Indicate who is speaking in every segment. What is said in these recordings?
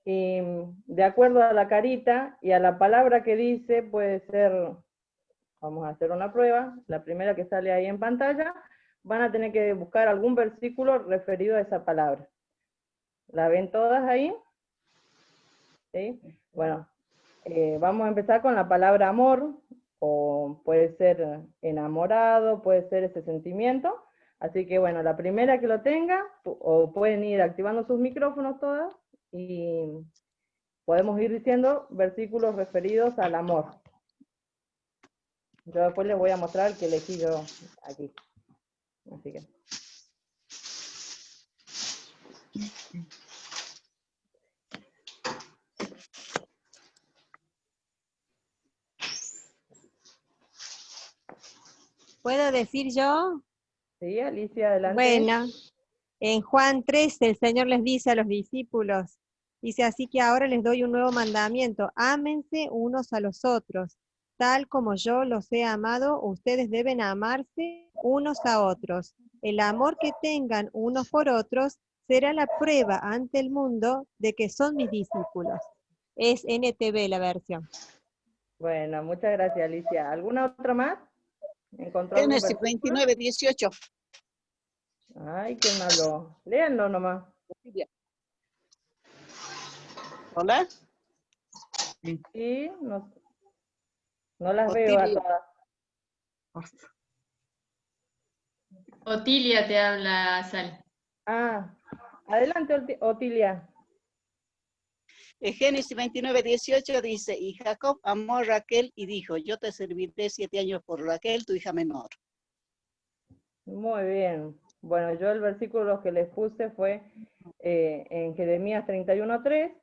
Speaker 1: y de acuerdo a la carita y a la palabra que dice, puede ser, vamos a hacer una prueba, la primera que sale ahí en pantalla, van a tener que buscar algún versículo referido a esa palabra. ¿La ven todas ahí? ¿Sí? Bueno, vamos a empezar con la palabra amor, o puede ser enamorado, puede ser ese sentimiento. Así que bueno, la primera que lo tenga, o pueden ir activando sus micrófonos todas, y podemos ir diciendo versículos referidos al amor. Yo después les voy a mostrar que elegí yo aquí. Así que...
Speaker 2: ¿Puedo decir yo?
Speaker 1: Sí, Alicia, adelante.
Speaker 2: Bueno, en Juan 13 el Señor les dice a los discípulos, dice, así que ahora les doy un nuevo mandamiento, ámense unos a los otros, tal como yo los he amado, ustedes deben amarse unos a otros. El amor que tengan unos por otros será la prueba ante el mundo de que son mis discípulos. Es NTV la versión.
Speaker 1: Bueno, muchas gracias, Alicia. ¿Alguna otra más? ¿Encontró algún
Speaker 3: Génesis
Speaker 1: versículo?
Speaker 3: 29, 18.
Speaker 1: Ay, qué malo. Léanlo nomás.
Speaker 3: ¿Hola?
Speaker 1: Sí, no las veo a
Speaker 3: Otilio.
Speaker 1: todas.
Speaker 4: Otilia te habla, Sal.
Speaker 1: Ah, adelante, Otilia.
Speaker 3: En Génesis 29, 18 dice, y Jacob amó a Raquel y dijo, yo te serviré 7 años por Raquel, tu hija menor.
Speaker 1: Muy bien. Bueno, yo el versículo que les puse fue en Jeremías 31:3,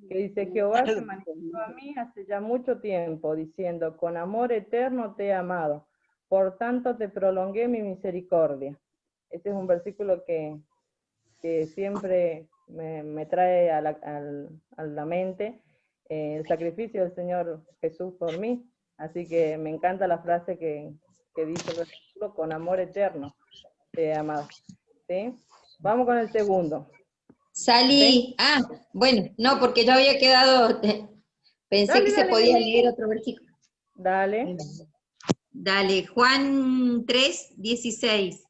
Speaker 1: que dice, Jehová se manifestó a mí hace ya mucho tiempo, diciendo, con amor eterno te he amado, por tanto te prolongué mi misericordia. Este es un versículo que siempre me trae a la mente el sacrificio del Señor Jesús por mí. Así que me encanta la frase que dice el versículo, con amor eterno te he amado. ¿Sí? Vamos con el segundo.
Speaker 5: Salí, bueno, no, porque yo había quedado, pensé
Speaker 1: Dale,
Speaker 5: que se
Speaker 1: dale,
Speaker 5: podía
Speaker 1: Mimi.
Speaker 5: leer otro versículo.
Speaker 1: Dale.
Speaker 5: Dale, Juan 3, 16.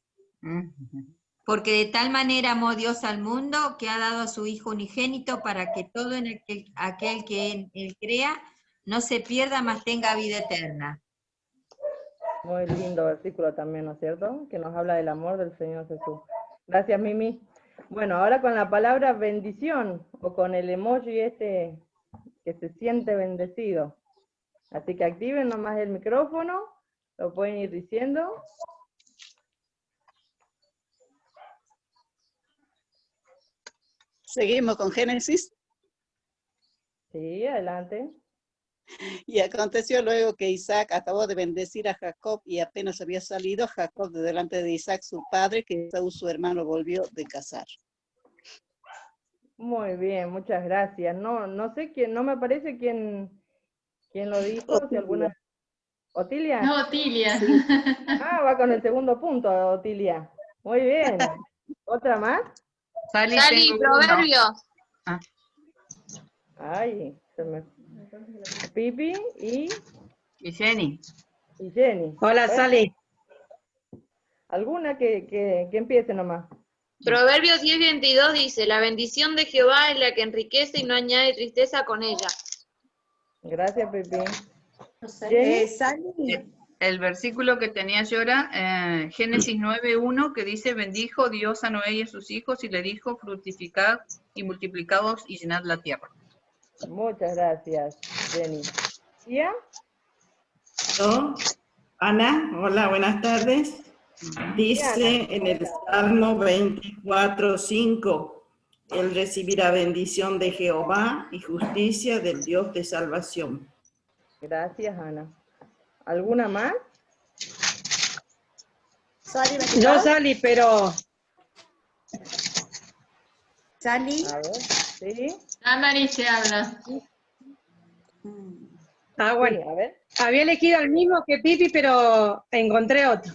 Speaker 5: Porque de tal manera amó Dios al mundo que ha dado a su Hijo unigénito para que todo en aquel que en él crea no se pierda, mas tenga vida eterna.
Speaker 1: Muy lindo versículo también, ¿no es cierto? Que nos habla del amor del Señor Jesús. Gracias, Mimi. Bueno, ahora con la palabra bendición, o con el emoji este que se siente bendecido. Así que activen nomás el micrófono, lo pueden ir diciendo.
Speaker 3: Seguimos con Génesis.
Speaker 1: Sí, adelante.
Speaker 3: Y aconteció luego que Isaac acabó de bendecir a Jacob y apenas había salido Jacob de delante de Isaac su padre, que Esaú su hermano volvió de cazar.
Speaker 1: Muy bien, muchas gracias. No sé quién, no me aparece quién lo dijo,
Speaker 3: Otilio.
Speaker 1: si alguna... ¿Otilia?
Speaker 4: No, Otilia.
Speaker 3: Sí.
Speaker 1: Va con el segundo punto, Otilia. Muy bien. ¿Otra más?
Speaker 6: Sali, Proverbios.
Speaker 1: Ay, se me... Pipi y
Speaker 7: Jenny.
Speaker 1: Jenny.
Speaker 8: Hola,
Speaker 1: Bueno,
Speaker 8: Sali.
Speaker 1: alguna que empiece nomás.
Speaker 6: Proverbios 10:22 dice, la bendición de Jehová es la que enriquece y no añade tristeza con ella.
Speaker 1: Gracias, Pipi. Jenny.
Speaker 2: Sali.
Speaker 7: El versículo que tenía yo era Génesis 9:1, que dice, bendijo Dios a Noé y a sus hijos y le dijo, fructificad y multiplicaos y llenad la tierra.
Speaker 1: Muchas gracias, Jenny. ¿Ya?
Speaker 8: ¿No? Ana, hola, buenas tardes. Dice en el Salmo 24:5, Él recibirá bendición de Jehová y justicia del Dios de salvación.
Speaker 1: Gracias, Ana. ¿Alguna más?
Speaker 8: Yo salí, pero...
Speaker 2: Sali.
Speaker 1: A ver, ¿sí?
Speaker 4: Amaris te habla.
Speaker 8: bueno.
Speaker 1: Sí, a ver.
Speaker 8: Había elegido el mismo que Pipi, pero encontré otro.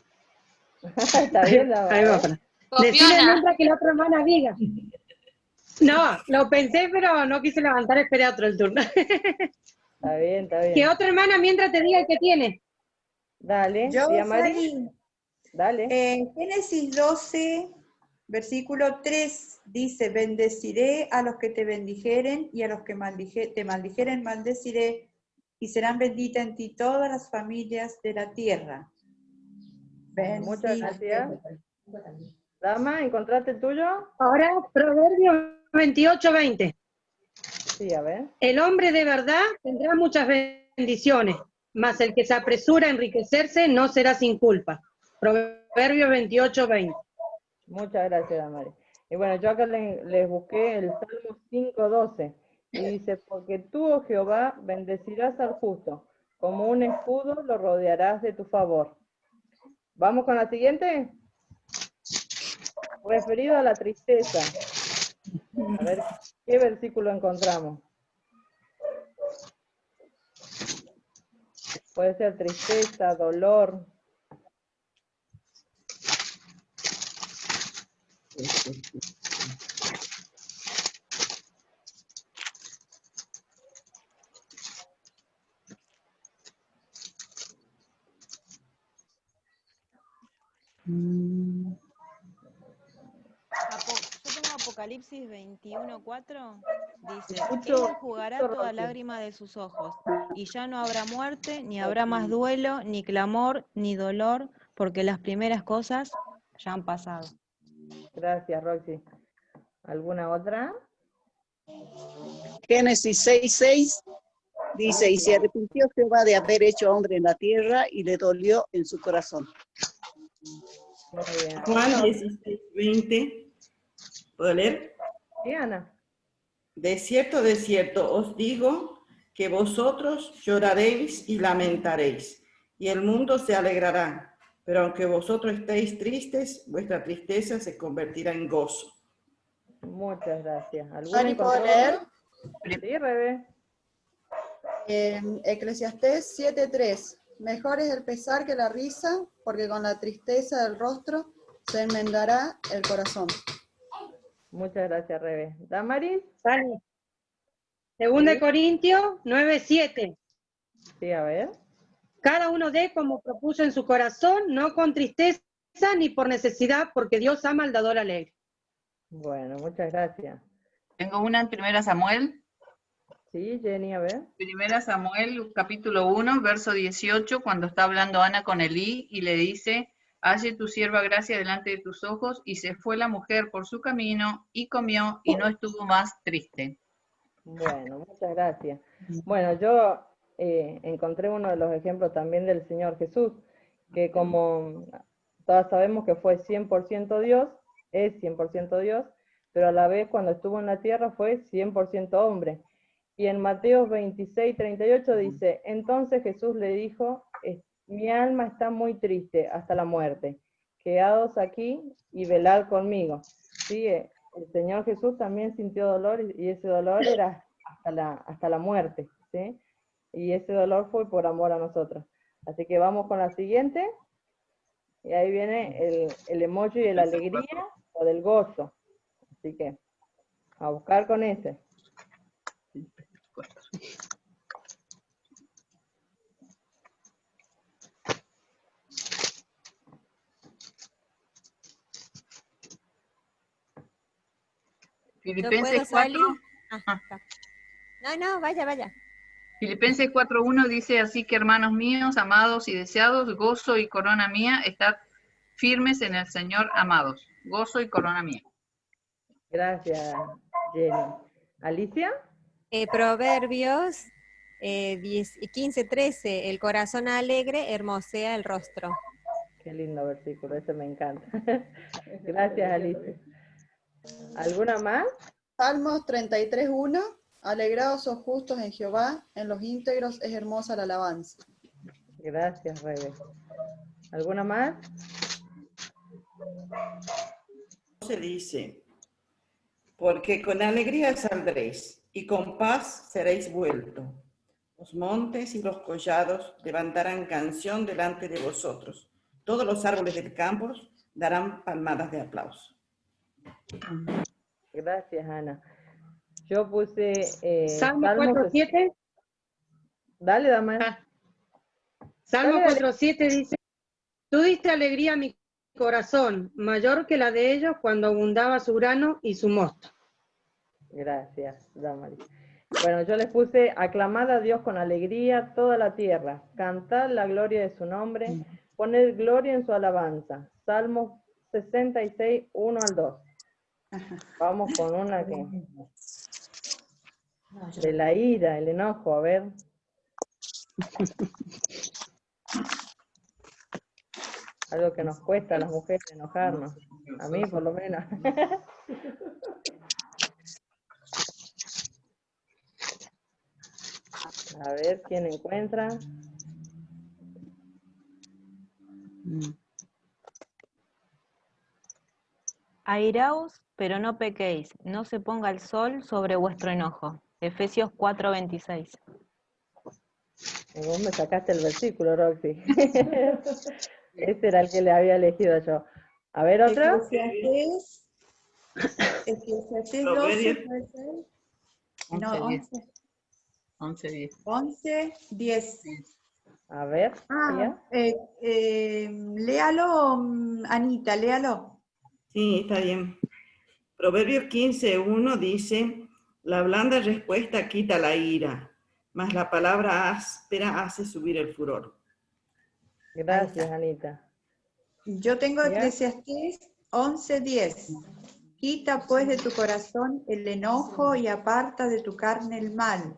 Speaker 1: Está bien,
Speaker 8: Ahí va, para. Decirle el
Speaker 6: Copiona.
Speaker 8: nombre que la otra hermana diga.
Speaker 9: No, lo pensé, pero no quise levantar, esperé otro el turno.
Speaker 1: Está bien, está bien.
Speaker 9: Que otra hermana mientras te diga el que tiene.
Speaker 1: Dale,
Speaker 10: Yo
Speaker 1: tía Mari.
Speaker 10: salí.
Speaker 1: Dale.
Speaker 10: En Génesis 12, versículo 3, dice, bendeciré a los que te bendijeren y a los que te maldijeren maldeciré, y serán benditas en ti todas las familias de la tierra.
Speaker 1: Muchas gracias. Dama, ¿encontraste el tuyo?
Speaker 9: Ahora, Proverbios 28:20.
Speaker 1: Sí, a ver.
Speaker 9: El hombre de verdad tendrá muchas bendiciones, mas el que se apresura a enriquecerse no será sin culpa. Proverbios 28:20.
Speaker 1: Muchas gracias, Damari. Y bueno, yo acá les busqué el Salmo 5:12. Y dice, porque tú, oh Jehová, bendecirás al justo, como un escudo lo rodearás de tu favor. ¿Vamos con la siguiente? Referido a la tristeza. A ver, ¿qué versículo encontramos? Puede ser tristeza, dolor.
Speaker 11: Yo tengo Apocalipsis 21:4, dice,
Speaker 1: Escucho-
Speaker 11: Él enjugará
Speaker 1: escucho,
Speaker 11: toda
Speaker 1: Rosy.
Speaker 11: lágrima de sus ojos, y ya no habrá muerte, ni habrá más duelo, ni clamor, ni dolor, porque las primeras cosas ya han pasado.
Speaker 1: Gracias, Roxy. ¿Alguna otra?
Speaker 3: Génesis 6:6 dice, y se arrepintió Jehová de haber hecho hombre en la tierra y le dolió en su corazón.
Speaker 1: Muy bien.
Speaker 8: Juan 16:20. ¿Puedo leer?
Speaker 1: Sí, Ana.
Speaker 8: De cierto, os digo que vosotros lloraréis y lamentaréis, y el mundo se alegrará. Pero aunque vosotros estéis tristes, vuestra tristeza se convertirá en gozo.
Speaker 1: Muchas gracias.
Speaker 12: Ani, ¿puedo
Speaker 1: encontró
Speaker 12: leer?
Speaker 1: otro? Sí, Rebe.
Speaker 12: Eclesiastés 7:3. Mejor es el pesar que la risa, porque con la tristeza del rostro se enmendará el corazón.
Speaker 1: Muchas gracias, Rebe. ¿Damaris?
Speaker 9: Dale. Segunda de
Speaker 1: Sí.
Speaker 9: Corintios 9:7.
Speaker 1: Sí, a ver.
Speaker 9: Cada uno dé como propuso en su corazón, no con tristeza ni por necesidad, porque Dios ama al dador alegre.
Speaker 1: Bueno, muchas gracias.
Speaker 7: Tengo una en 1 Samuel.
Speaker 1: Sí, Jenny, a ver.
Speaker 7: 1 Samuel, capítulo 1, verso 18, cuando está hablando Ana con Elí y le dice, halle tu sierva gracia delante de tus ojos, y se fue la mujer por su camino y comió y no estuvo más triste.
Speaker 1: Bueno, muchas gracias. Bueno, yo encontré uno de los ejemplos también del Señor Jesús, que como todas sabemos que fue 100% Dios, es 100% Dios, pero a la vez cuando estuvo en la tierra fue 100% hombre. Y en Mateo 26:38 dice, entonces Jesús le dijo, mi alma está muy triste hasta la muerte, quedaos aquí y velad conmigo. ¿Sí? El Señor Jesús también sintió dolor y ese dolor era hasta la muerte, ¿sí? Y ese dolor fue por amor a nosotros. Así que vamos con la siguiente. Y ahí viene el emoji de la alegría o del gozo. Así que a buscar con ese.
Speaker 7: Filipenses
Speaker 2: puedo, Sally?
Speaker 7: 4.
Speaker 2: No, vaya.
Speaker 7: Filipenses 4:1 dice, así que hermanos míos, amados y deseados, gozo y corona mía, estad firmes en el Señor, amados. Gozo y corona mía.
Speaker 1: Gracias, Jenny. ¿Alicia?
Speaker 2: Proverbios 15:13, el corazón alegre hermosea el rostro.
Speaker 1: Qué lindo versículo, ese me encanta. Gracias, Alicia. ¿Alguna más?
Speaker 12: Salmos 33:1. Alegraos, oh justos en Jehová, en los íntegros es hermosa la alabanza.
Speaker 1: Gracias, Rebe. ¿Alguna más?
Speaker 8: Se dice, porque con alegría saldréis y con paz seréis vueltos. Los montes y los collados levantarán canción delante de vosotros. Todos los árboles del campo darán palmadas de aplauso.
Speaker 1: Gracias, Ana. Yo puse
Speaker 9: Salmo 4:7.
Speaker 1: Dale, dame.
Speaker 9: Salmo
Speaker 1: Dale, dale.
Speaker 9: 4:7 dice, tú diste alegría a mi corazón, mayor que la de ellos cuando abundaba su grano y su mosto.
Speaker 1: Gracias, Damaris. Bueno, yo les puse, aclamad a Dios con alegría toda la tierra, cantad la gloria de su nombre, poned gloria en su alabanza. Salmo 66, 1 al 2. Vamos con una que... de la ira, el enojo, a ver. Algo que nos cuesta a las mujeres enojarnos. A mí, por lo menos. A ver quién encuentra.
Speaker 11: Airaos, pero no pequéis, no se ponga el sol sobre vuestro enojo. Efesios 4:26.
Speaker 1: Vos me sacaste el versículo, Roxy. Ese era el que le había elegido yo. A ver, otra.
Speaker 10: Eclesiastés 12, puede ser. No,
Speaker 7: 11:10.
Speaker 10: 11:10.
Speaker 1: A ver.
Speaker 10: Léalo, Anita, léalo.
Speaker 8: Sí, está bien. Proverbios 15:1 dice, la blanda respuesta quita la ira, mas la palabra áspera hace subir el furor.
Speaker 1: Gracias, Anita.
Speaker 10: Yo tengo Eclesiastés 11:10. Quita pues de tu corazón el enojo y aparta de tu carne el mal,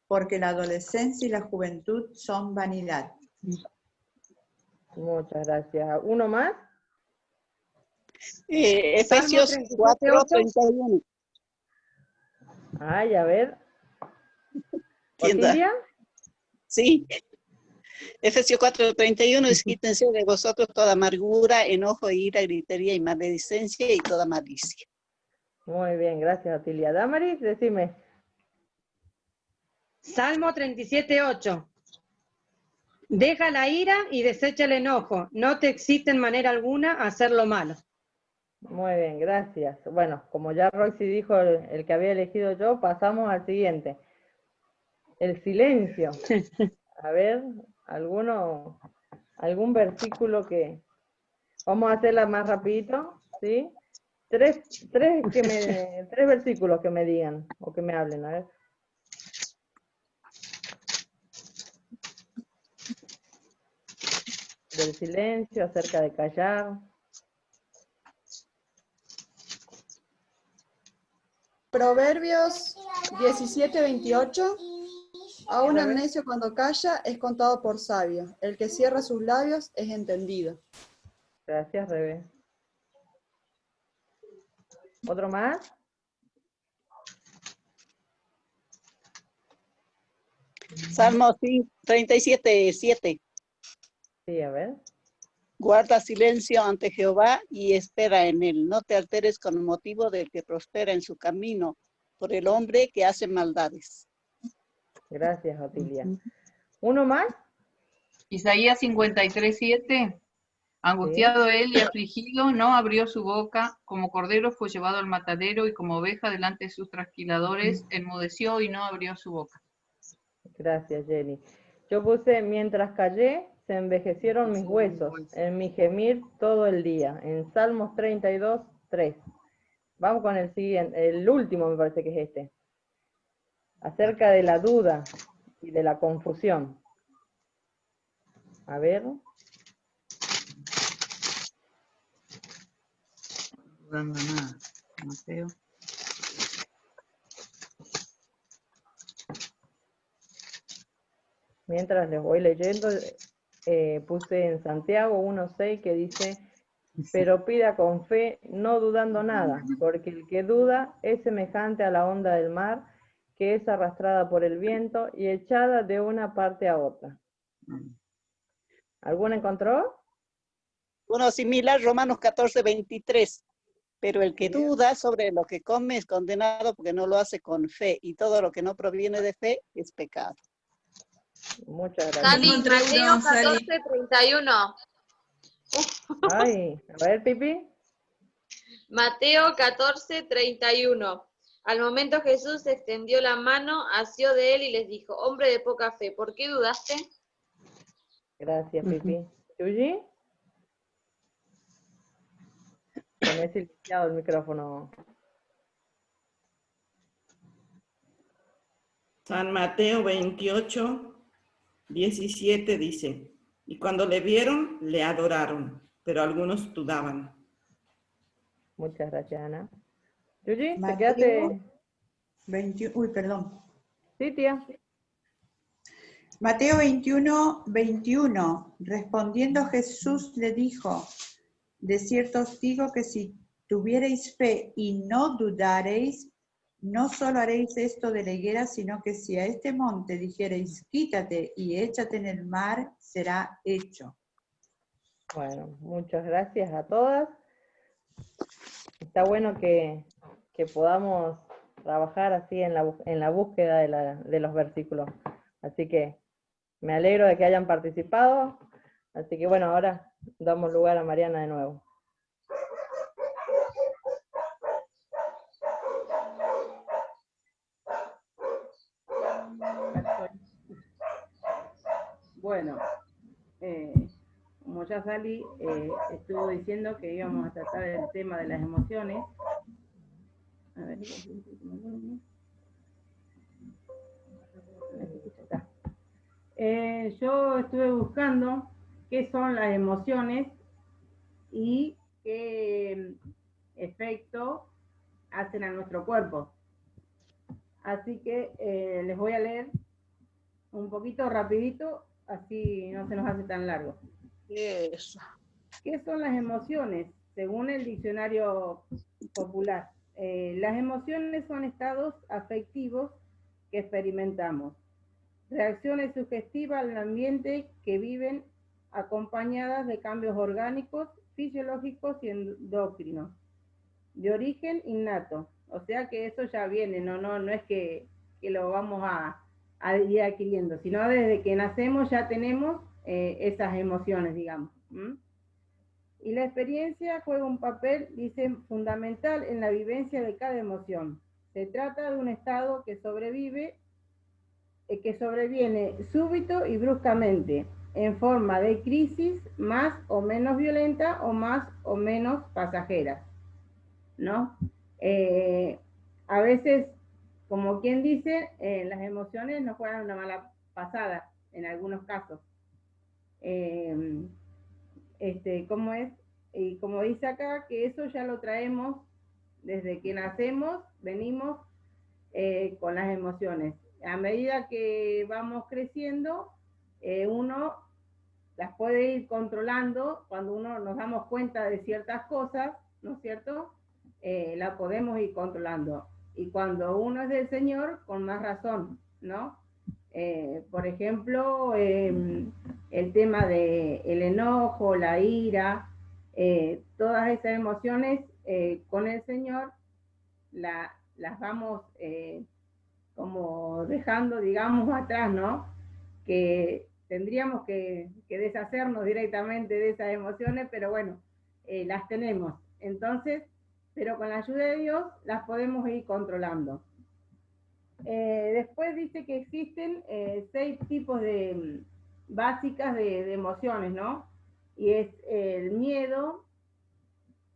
Speaker 10: porque la adolescencia y la juventud son vanidad.
Speaker 1: Muchas gracias. ¿Uno más?
Speaker 3: Efesios 4:31.
Speaker 1: Ay, a ver.
Speaker 3: ¿Quién da?
Speaker 1: ¿Otilia?
Speaker 3: Sí. Efesios 4:31 es quítense de vosotros toda amargura, enojo, ira, gritería y maledicencia y toda malicia.
Speaker 1: Muy bien, gracias, Otilia. Damaris, decime.
Speaker 9: Salmo 37:8. Deja la ira y desecha el enojo, no te excite en manera alguna a hacer lo malo.
Speaker 1: Muy bien, gracias. Bueno, como ya Roxy dijo el que había elegido yo, pasamos al siguiente. El silencio. A ver, algún versículo que... Vamos a hacerla más rapidito, ¿sí? Tres versículos que me digan, o que me hablen, a ver. Del silencio, acerca de callar.
Speaker 12: Proverbios 17:28. Aún el necio cuando calla es contado por sabio. El que cierra sus labios es entendido.
Speaker 1: Gracias, Rebe. ¿Otro más?
Speaker 3: Salmo 37:7.
Speaker 1: Sí, a ver.
Speaker 3: Guarda silencio ante Jehová y espera en él. No te alteres con el motivo del que prospera en su camino, por el hombre que hace maldades.
Speaker 1: Gracias, Otilia. ¿Uno más?
Speaker 7: Isaías 53:7. Angustiado él y afligido, no abrió su boca, como cordero fue llevado al matadero y como oveja delante de sus trasquiladores, enmudeció y no abrió su boca.
Speaker 1: Gracias, Jenny. Yo puse, mientras callé, se envejecieron mis huesos, en mi gemir todo el día, en Salmos 32:3. Vamos con el siguiente, el último me parece que es este. Acerca de la duda y de la confusión. A ver.
Speaker 7: No nada, Mateo.
Speaker 1: Mientras les voy leyendo, puse en Santiago 1:6 que dice, pero pida con fe, no dudando nada, porque el que duda es semejante a la onda del mar, que es arrastrada por el viento y echada de una parte a otra. ¿Alguna encontró?
Speaker 3: Uno similar, Romanos 14:23. Pero el que duda sobre lo que come es condenado porque no lo hace con fe, y todo lo que no proviene de fe es pecado.
Speaker 1: Muchas gracias.
Speaker 6: Sali, Mateo 14:31.
Speaker 1: Ay, a ver, Pipi.
Speaker 6: Mateo 14, 31. Al momento Jesús extendió la mano, asió de él y les dijo, hombre de poca fe, ¿por qué dudaste?
Speaker 1: Gracias, Pipi. ¿Yuyi? Tenés silenciado el micrófono.
Speaker 8: San Mateo 28, 17 dice, y cuando le vieron, le adoraron, pero algunos dudaban.
Speaker 1: Muchas gracias, Ana. Yuyi, te
Speaker 10: Mateo
Speaker 1: quedaste...
Speaker 10: 21, uy, perdón.
Speaker 1: Sí, tía.
Speaker 10: Mateo 21, 21. Respondiendo Jesús le dijo, de cierto os digo que si tuviereis fe y no dudareis, no solo haréis esto de la higuera, sino que si a este monte dijereis, quítate y échate en el mar, será hecho.
Speaker 1: Bueno, muchas gracias a todas. Está bueno que podamos trabajar así en la búsqueda de los versículos. Así que me alegro de que hayan participado. Así que bueno, ahora damos lugar a Mariana de nuevo.
Speaker 13: Bueno, como ya Sally estuvo diciendo que íbamos a tratar el tema de las emociones. A ver, yo estuve buscando qué son las emociones y qué efecto hacen a nuestro cuerpo. Así que les voy a leer un poquito rapidito, así no se nos hace tan largo.
Speaker 3: Eso.
Speaker 13: ¿Qué son las emociones? Según el diccionario popular, las emociones son estados afectivos que experimentamos, reacciones sugestivas al ambiente que viven acompañadas de cambios orgánicos, fisiológicos y endocrinos, de origen innato. O sea que eso ya viene, no es que lo vamos a ir adquiriendo, sino desde que nacemos ya tenemos esas emociones, digamos. Y la experiencia juega un papel, dicen, fundamental en la vivencia de cada emoción. Se trata de un estado que sobreviene súbito y bruscamente, en forma de crisis más o menos violenta o más o menos pasajera, ¿no? A veces, como quien dice, las emociones nos juegan una mala pasada, en algunos casos. ¿Cómo es? Y como dice acá, que eso ya lo traemos desde que nacemos, venimos con las emociones. A medida que vamos creciendo, uno las puede ir controlando. Cuando uno nos damos cuenta de ciertas cosas, ¿no es cierto? La podemos ir controlando. Y cuando uno es del Señor, con más razón, ¿no? Por ejemplo, el tema del enojo, la ira, todas esas emociones con el Señor las vamos como dejando, digamos, atrás, ¿no? Que tendríamos que deshacernos directamente de esas emociones, pero bueno, las tenemos. Entonces, pero con la ayuda de Dios las podemos ir controlando. Después dice que existen 6 tipos básicas de emociones, ¿no? Y es el miedo,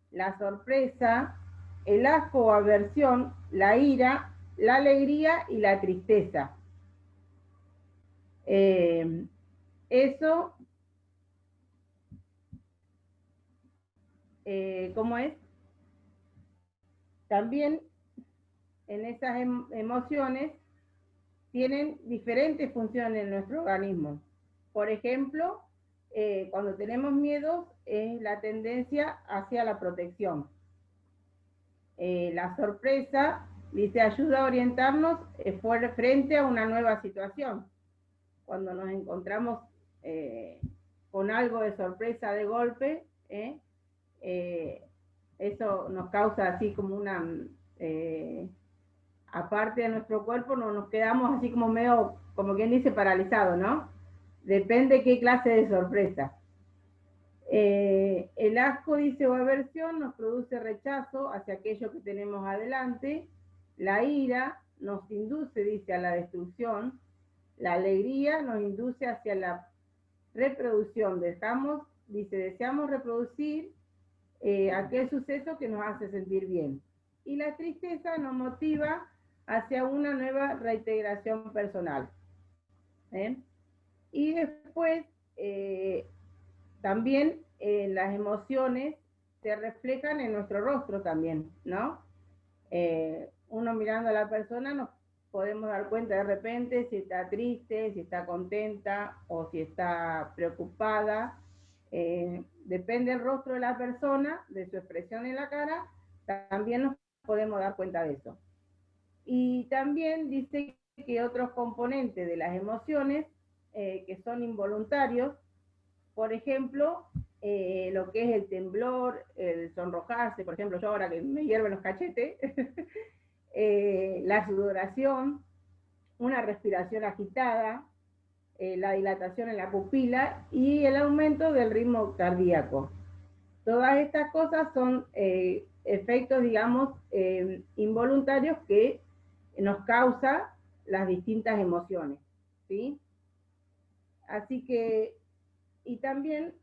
Speaker 13: la sorpresa, el asco o aversión, la ira, la alegría y la tristeza. Eso, ¿cómo es? También en esas emociones tienen diferentes funciones en nuestro organismo. Por ejemplo, cuando tenemos miedo es la tendencia hacia la protección. La sorpresa dice ayuda a orientarnos frente a una nueva situación. Cuando nos encontramos con algo de sorpresa de golpe, eso nos causa así como una... aparte de nuestro cuerpo, nos quedamos así como medio, como quien dice, paralizados, ¿no? Depende qué clase de sorpresa. El asco, dice, o aversión nos produce rechazo hacia aquello que tenemos adelante. La ira nos induce, dice, a la destrucción. La alegría nos induce hacia la reproducción. Deseamos reproducir aquel suceso que nos hace sentir bien. Y la tristeza nos motiva hacia una nueva reintegración personal. Y después, también las emociones se reflejan en nuestro rostro también, ¿no? Uno mirando a la persona nos podemos dar cuenta de repente si está triste, si está contenta o si está preocupada. Depende del rostro de la persona, de su expresión en la cara, también nos podemos dar cuenta de eso. Y también dice que otros componentes de las emociones que son involuntarios, por ejemplo, lo que es el temblor, el sonrojarse, por ejemplo, yo ahora que me hierven los cachetes, la sudoración, una respiración agitada, la dilatación en la pupila y el aumento del ritmo cardíaco. Todas estas cosas son efectos, digamos, involuntarios que nos causan las distintas emociones, ¿sí? Así que, y también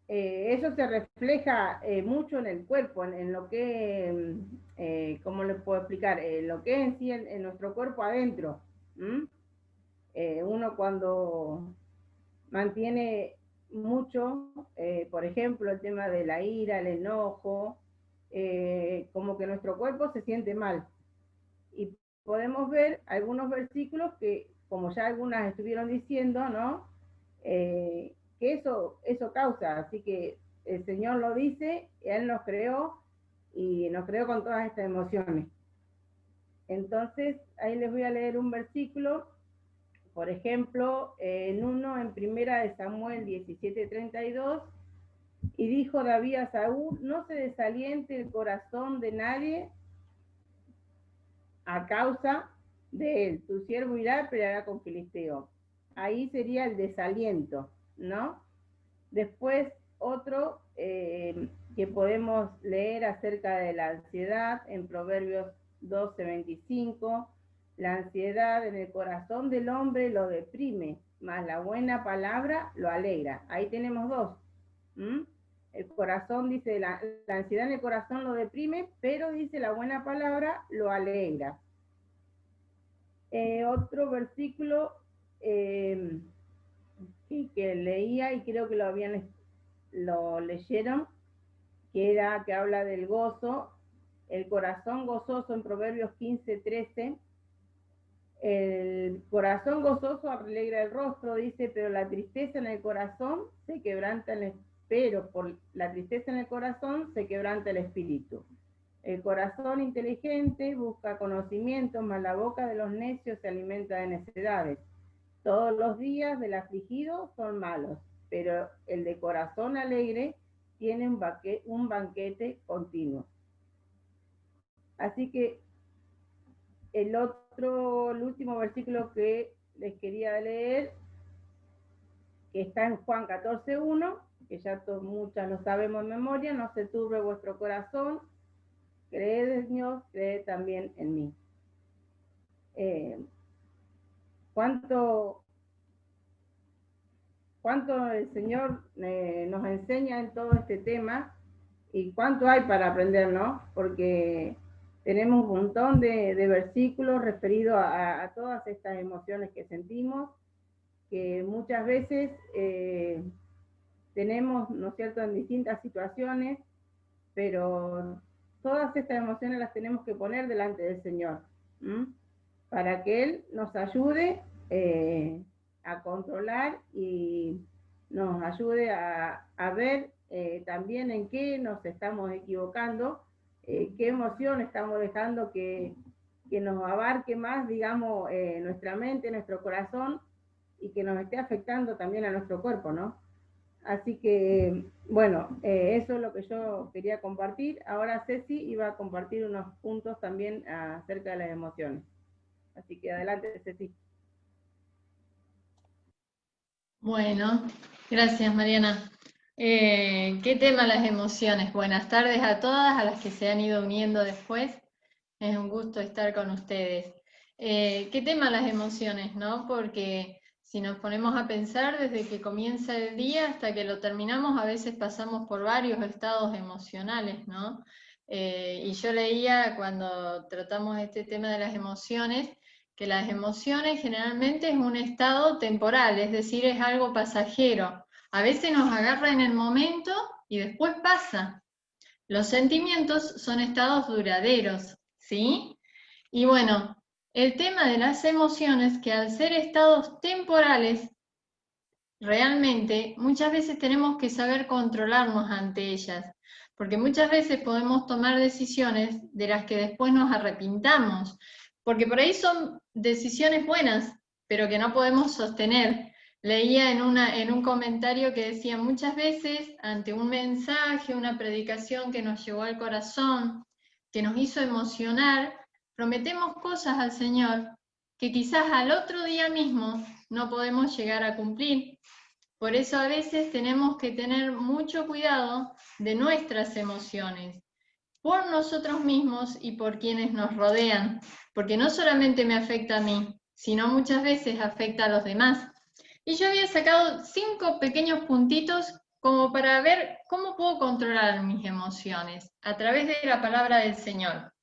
Speaker 13: eso se refleja mucho en el cuerpo, en lo que, ¿cómo le puedo explicar? Lo que es en sí en nuestro cuerpo adentro. Uno cuando mantiene mucho, por ejemplo, el tema de la ira, el enojo, como que nuestro cuerpo se siente mal. Y podemos ver algunos versículos que, como ya algunas estuvieron diciendo, ¿no? Que eso causa, así que el Señor lo dice, Él nos creó y nos creó con todas estas emociones. Entonces, ahí les voy a leer un versículo, por ejemplo, en primera de Samuel 17:32, y dijo David a Saúl, no se desaliente el corazón de nadie a causa de él, tu siervo irá, peleará con Filisteo. Ahí sería el desaliento, ¿no? Después otro que podemos leer acerca de la ansiedad en Proverbios 12:25, la ansiedad en el corazón del hombre lo deprime, mas la buena palabra lo alegra. Ahí tenemos dos. El corazón, dice, la ansiedad en el corazón lo deprime, pero dice la buena palabra lo alegra. Otro versículo que leía y creo que lo leyeron, que habla del gozo, el corazón gozoso en Proverbios 15:13. El corazón gozoso alegra el rostro, dice, pero la tristeza en el corazón se quebranta por la tristeza en el corazón se quebranta el espíritu. El corazón inteligente busca conocimiento, mas la boca de los necios se alimenta de necedades. Todos los días del afligido son malos, pero el de corazón alegre tiene un banquete continuo. Así que el último versículo que les quería leer, que está en Juan 14:1, que ya muchas lo sabemos en memoria, no se turbe vuestro corazón, creed en Dios, creed también en mí. ¿Cuánto el Señor nos enseña en todo este tema y cuánto hay para aprender, ¿no? Porque tenemos un montón de versículos referidos a todas estas emociones que sentimos, que muchas veces tenemos, ¿no es cierto?, en distintas situaciones, pero todas estas emociones las tenemos que poner delante del Señor, para que Él nos ayude a controlar y nos ayude a ver también en qué nos estamos equivocando, qué emoción estamos dejando que nos abarque más, digamos, nuestra mente, nuestro corazón, y que nos esté afectando también a nuestro cuerpo, ¿no? Así que, bueno, eso es lo que yo quería compartir. Ahora Ceci iba a compartir unos puntos también acerca de las emociones. Así que adelante, Ceci.
Speaker 4: Bueno, gracias Mariana. ¿Qué tema las emociones? Buenas tardes a todas, a las que se han ido uniendo después. Es un gusto estar con ustedes. ¿Qué tema las emociones, no? Porque si nos ponemos a pensar desde que comienza el día hasta que lo terminamos, a veces pasamos por varios estados emocionales, ¿no? Y yo leía cuando tratamos este tema de las emociones, que las emociones generalmente es un estado temporal, es decir, es algo pasajero. A veces nos agarra en el momento y después pasa. Los sentimientos son estados duraderos, ¿sí? Y bueno, el tema de las emociones, que al ser estados temporales, realmente muchas veces tenemos que saber controlarnos ante ellas, porque muchas veces podemos tomar decisiones de las que después nos arrepintamos, porque por ahí son decisiones buenas, pero que no podemos sostener. Leía en un comentario que decía, muchas veces ante un mensaje, una predicación que nos llegó al corazón, que nos hizo emocionar, prometemos cosas al Señor que quizás al otro día mismo no podemos llegar a cumplir. Por eso a veces tenemos que tener mucho cuidado de nuestras emociones, por nosotros mismos y por quienes nos rodean, porque no solamente me afecta a mí, sino muchas veces afecta a los demás. Y yo había sacado 5 pequeños puntitos como para ver cómo puedo controlar mis emociones a través de la palabra del Señor.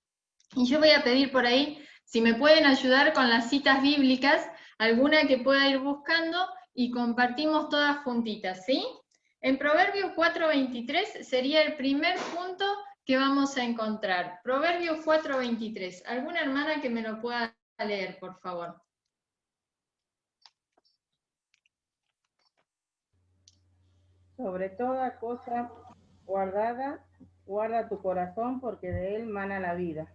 Speaker 4: Y yo voy a pedir por ahí si me pueden ayudar con las citas bíblicas, alguna que pueda ir buscando y compartimos todas juntitas, ¿sí? En Proverbios 4:23 sería el primer punto que vamos a encontrar. Proverbios 4:23. ¿Alguna hermana que me lo pueda leer, por favor?
Speaker 13: Sobre toda cosa guardada, guarda tu corazón, porque de él mana la vida.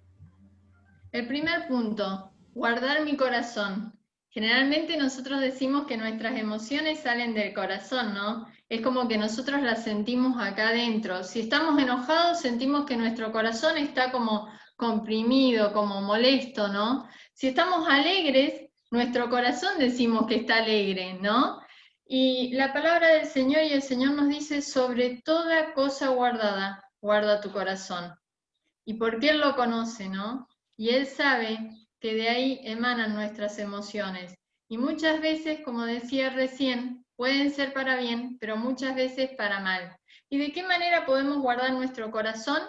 Speaker 4: El primer punto, guardar mi corazón. Generalmente nosotros decimos que nuestras emociones salen del corazón, ¿no? Es como que nosotros las sentimos acá adentro. Si estamos enojados, sentimos que nuestro corazón está como comprimido, como molesto, ¿no? Si estamos alegres, nuestro corazón decimos que está alegre, ¿no? Y la palabra del Señor, y el Señor nos dice, sobre toda cosa guardada, guarda tu corazón. Y porque Él lo conoce, ¿no? Y Él sabe que de ahí emanan nuestras emociones. Y muchas veces, como decía recién, pueden ser para bien, pero muchas veces para mal. ¿Y de qué manera podemos guardar nuestro corazón?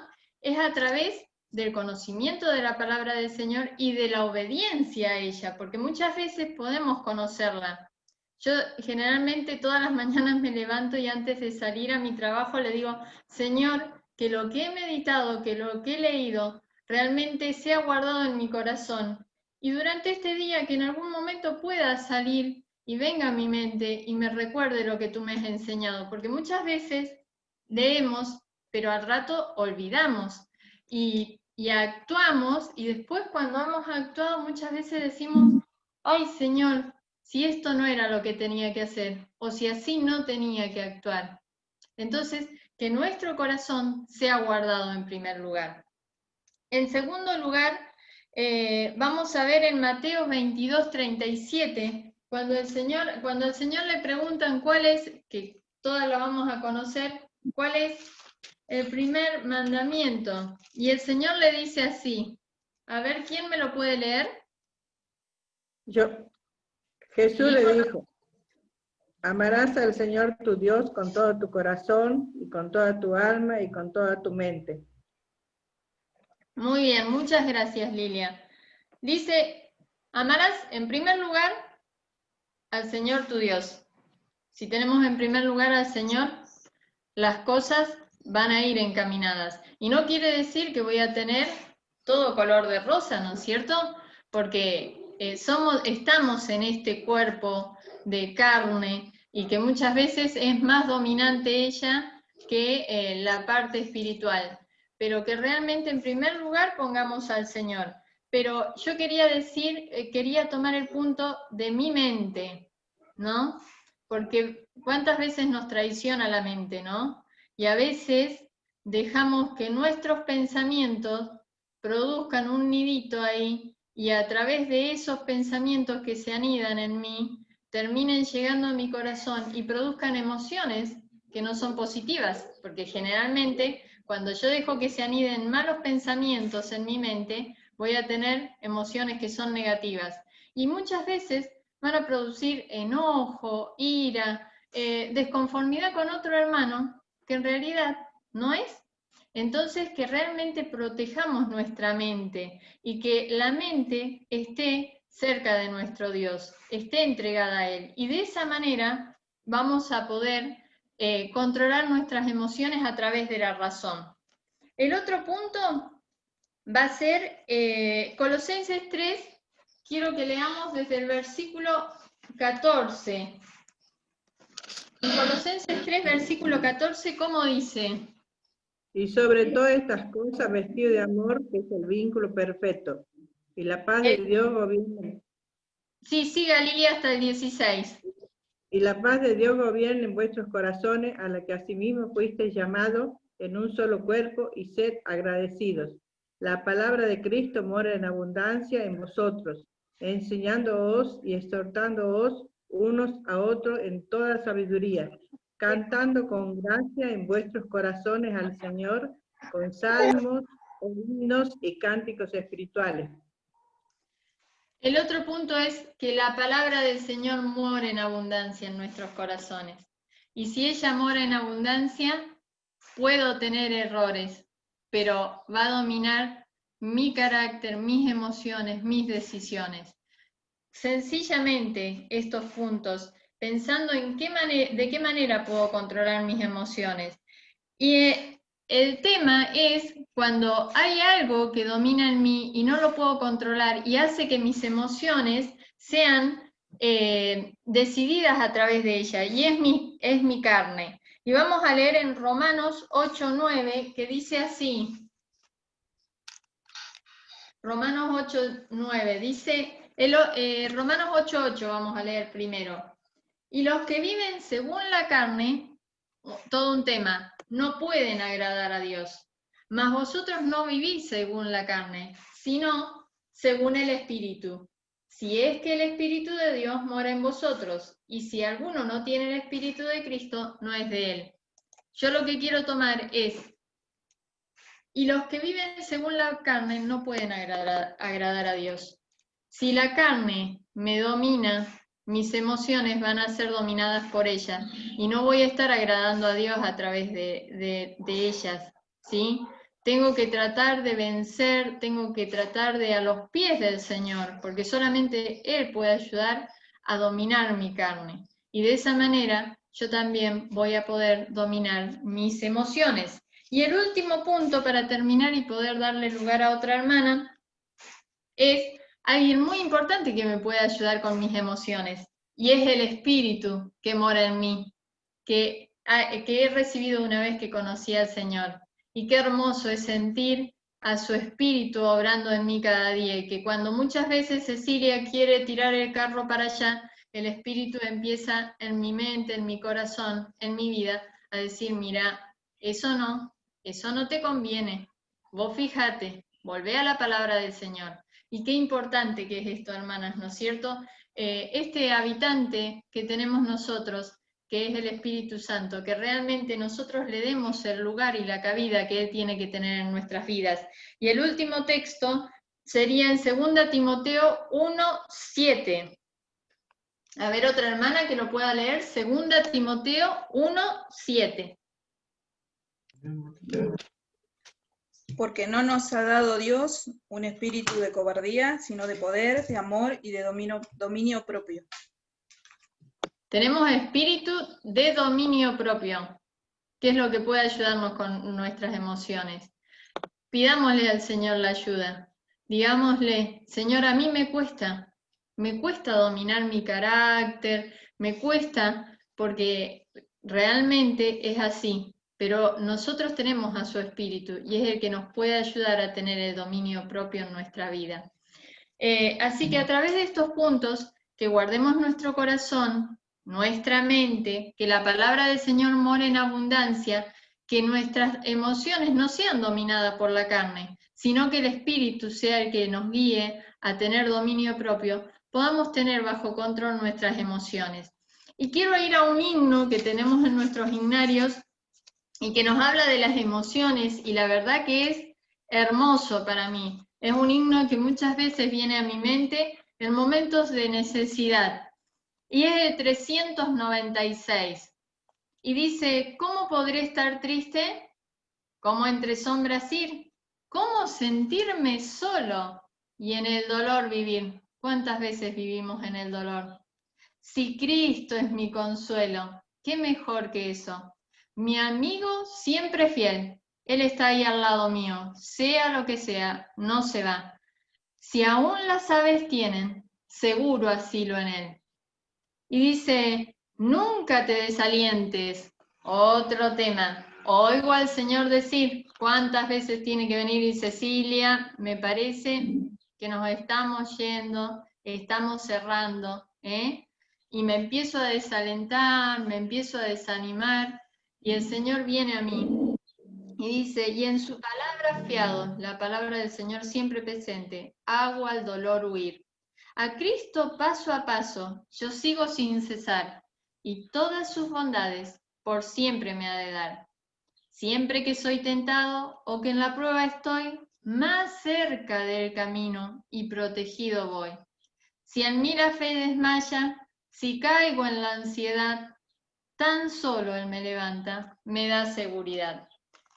Speaker 4: Es a través del conocimiento de la palabra del Señor y de la obediencia a ella, porque muchas veces podemos conocerla. Yo generalmente todas las mañanas me levanto y antes de salir a mi trabajo le digo, Señor, que lo que he meditado, que lo que he leído, realmente sea guardado en mi corazón. Y durante este día que en algún momento pueda salir y venga a mi mente y me recuerde lo que tú me has enseñado, porque muchas veces leemos, pero al rato olvidamos y actuamos, y después cuando hemos actuado muchas veces decimos, ay Señor, si esto no era lo que tenía que hacer, o si así no tenía que actuar. Entonces, que nuestro corazón sea guardado en primer lugar. En segundo lugar, vamos a ver en Mateo 22:37, cuando el Señor le preguntan cuál es, que todas lo vamos a conocer, cuál es el primer mandamiento. Y el Señor le dice así, a ver, ¿quién me lo puede leer?
Speaker 8: Jesús le dijo, amarás al Señor tu Dios con todo tu corazón y con toda tu alma y con toda tu mente.
Speaker 4: Muy bien, muchas gracias Lilia. Dice, amarás en primer lugar al Señor tu Dios. Si tenemos en primer lugar al Señor, las cosas van a ir encaminadas. Y no quiere decir que voy a tener todo color de rosa, ¿no es cierto? Porque estamos en este cuerpo de carne y que muchas veces es más dominante ella que la parte espiritual. Pero que realmente en primer lugar pongamos al Señor. Pero yo quería tomar el punto de mi mente, ¿no? Porque cuántas veces nos traiciona la mente, ¿no? Y a veces dejamos que nuestros pensamientos produzcan un nidito ahí, y a través de esos pensamientos que se anidan en mí, terminen llegando a mi corazón y produzcan emociones que no son positivas, porque generalmente cuando yo dejo que se aniden malos pensamientos en mi mente, voy a tener emociones que son negativas. Y muchas veces van a producir enojo, ira, desconformidad con otro hermano, que en realidad no es. Entonces, que realmente protejamos nuestra mente y que la mente esté cerca de nuestro Dios, esté entregada a Él. Y de esa manera vamos a poder controlar nuestras emociones a través de la razón. El otro punto va a ser Colosenses 3, quiero que leamos desde el versículo 14. En Colosenses 3, versículo 14, ¿cómo dice?
Speaker 14: Y sobre todas estas cosas, vestido de amor, que es el vínculo perfecto. Y la paz de Dios gobierne.
Speaker 4: Sí, siga Lilia hasta el 16.
Speaker 14: Y la paz de Dios gobierne en vuestros corazones, a la que asimismo fuisteis llamados en un solo cuerpo, y sed agradecidos. La palabra de Cristo mora en abundancia en vosotros, enseñándoos y exhortándoos unos a otros en toda sabiduría, cantando con gracia en vuestros corazones al Señor, con salmos, himnos y cánticos espirituales.
Speaker 4: El otro punto es que la palabra del Señor mora en abundancia en nuestros corazones. Y si ella mora en abundancia, puedo tener errores, pero va a dominar mi carácter, mis emociones, mis decisiones. Sencillamente, estos puntos, pensando en de qué manera puedo controlar mis emociones. Y el tema es cuando hay algo que domina en mí y no lo puedo controlar y hace que mis emociones sean decididas a través de ella, y es mi carne. Y vamos a leer en Romanos 8:9, que dice así. Romanos 8:9 dice, Romanos 8:8 vamos a leer primero. Y los que viven según la carne, todo un tema, no pueden agradar a Dios. Mas vosotros no vivís según la carne, sino según el Espíritu. Si es que el Espíritu de Dios mora en vosotros, y si alguno no tiene el Espíritu de Cristo, no es de él. Yo lo que quiero tomar es, y los que viven según la carne no pueden agradar a Dios. Si la carne me domina, mis emociones van a ser dominadas por ella, y no voy a estar agradando a Dios a través de ellas, ¿sí? Tengo que tratar de vencer, tengo que tratar de a los pies del Señor, porque solamente Él puede ayudar a dominar mi carne. Y de esa manera yo también voy a poder dominar mis emociones. Y el último punto para terminar y poder darle lugar a otra hermana es alguien muy importante que me puede ayudar con mis emociones, y es el Espíritu que mora en mí, que he recibido una vez que conocí al Señor. Y qué hermoso es sentir a su Espíritu obrando en mí cada día, y que cuando muchas veces Cecilia quiere tirar el carro para allá, el Espíritu empieza en mi mente, en mi corazón, en mi vida, a decir, mira, eso no te conviene, vos fíjate, volvé a la palabra del Señor. Y qué importante que es esto, hermanas, ¿no es cierto? Este habitante que tenemos nosotros, que es el Espíritu Santo, que realmente nosotros le demos el lugar y la cabida que Él tiene que tener en nuestras vidas. Y el último texto sería en 2 Timoteo 1:7. A ver, otra hermana que lo pueda leer, 2 Timoteo 1:7.
Speaker 15: Porque no nos ha dado Dios un espíritu de cobardía, sino de poder, de amor y de dominio propio.
Speaker 4: Tenemos espíritu de dominio propio, que es lo que puede ayudarnos con nuestras emociones. Pidámosle al Señor la ayuda. Digámosle, Señor, a mí me cuesta dominar mi carácter, me cuesta porque realmente es así. Pero nosotros tenemos a su Espíritu y es el que nos puede ayudar a tener el dominio propio en nuestra vida. Así que a través de estos puntos, que guardemos nuestro corazón, nuestra mente, que la palabra del Señor more en abundancia, que nuestras emociones no sean dominadas por la carne, sino que el Espíritu sea el que nos guíe a tener dominio propio, podamos tener bajo control nuestras emociones. Y quiero ir a un himno que tenemos en nuestros himnarios y que nos habla de las emociones, y la verdad que es hermoso para mí. Es un himno que muchas veces viene a mi mente en momentos de necesidad. Y es de 396. Y dice, ¿cómo podré estar triste? ¿Cómo entre sombras ir? ¿Cómo sentirme solo y en el dolor vivir? ¿Cuántas veces vivimos en el dolor? Si Cristo es mi consuelo, ¿qué mejor que eso? Mi amigo siempre fiel, Él está ahí al lado mío, sea lo que sea, no se va. Si aún las aves tienen, seguro asilo en Él. Y dice, nunca te desalientes. Otro tema. Oigo al Señor decir, ¿cuántas veces tiene que venir? Y Cecilia, me parece que nos estamos yendo, estamos cerrando, y me empiezo a desalentar, me empiezo a desanimar, y el Señor viene a mí y dice, y en su palabra fiado, la palabra del Señor siempre presente, hago al dolor huir. A Cristo paso a paso, yo sigo sin cesar, y todas sus bondades por siempre me ha de dar. Siempre que soy tentado o que en la prueba estoy, más cerca del camino y protegido voy. Si en mí la fe desmaya, si caigo en la ansiedad, tan solo Él me levanta, me da seguridad.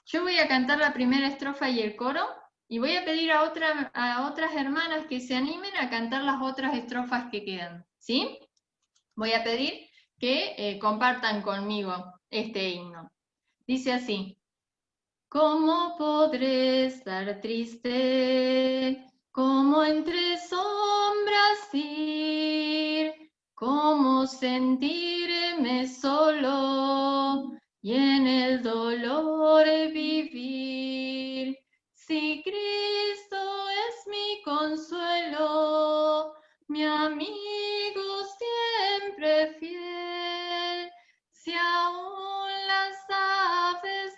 Speaker 4: Yo voy a cantar la primera estrofa y el coro, y voy a pedir a otras hermanas que se animen a cantar las otras estrofas que quedan, ¿sí? Voy a pedir que compartan conmigo este himno. Dice así, ¿cómo podré estar triste? ¿Cómo entre sombras ir? ¿Cómo sentirme solo y en el dolor vivir? Si Cristo es mi consuelo, mi amigo siempre fiel, si aún las aves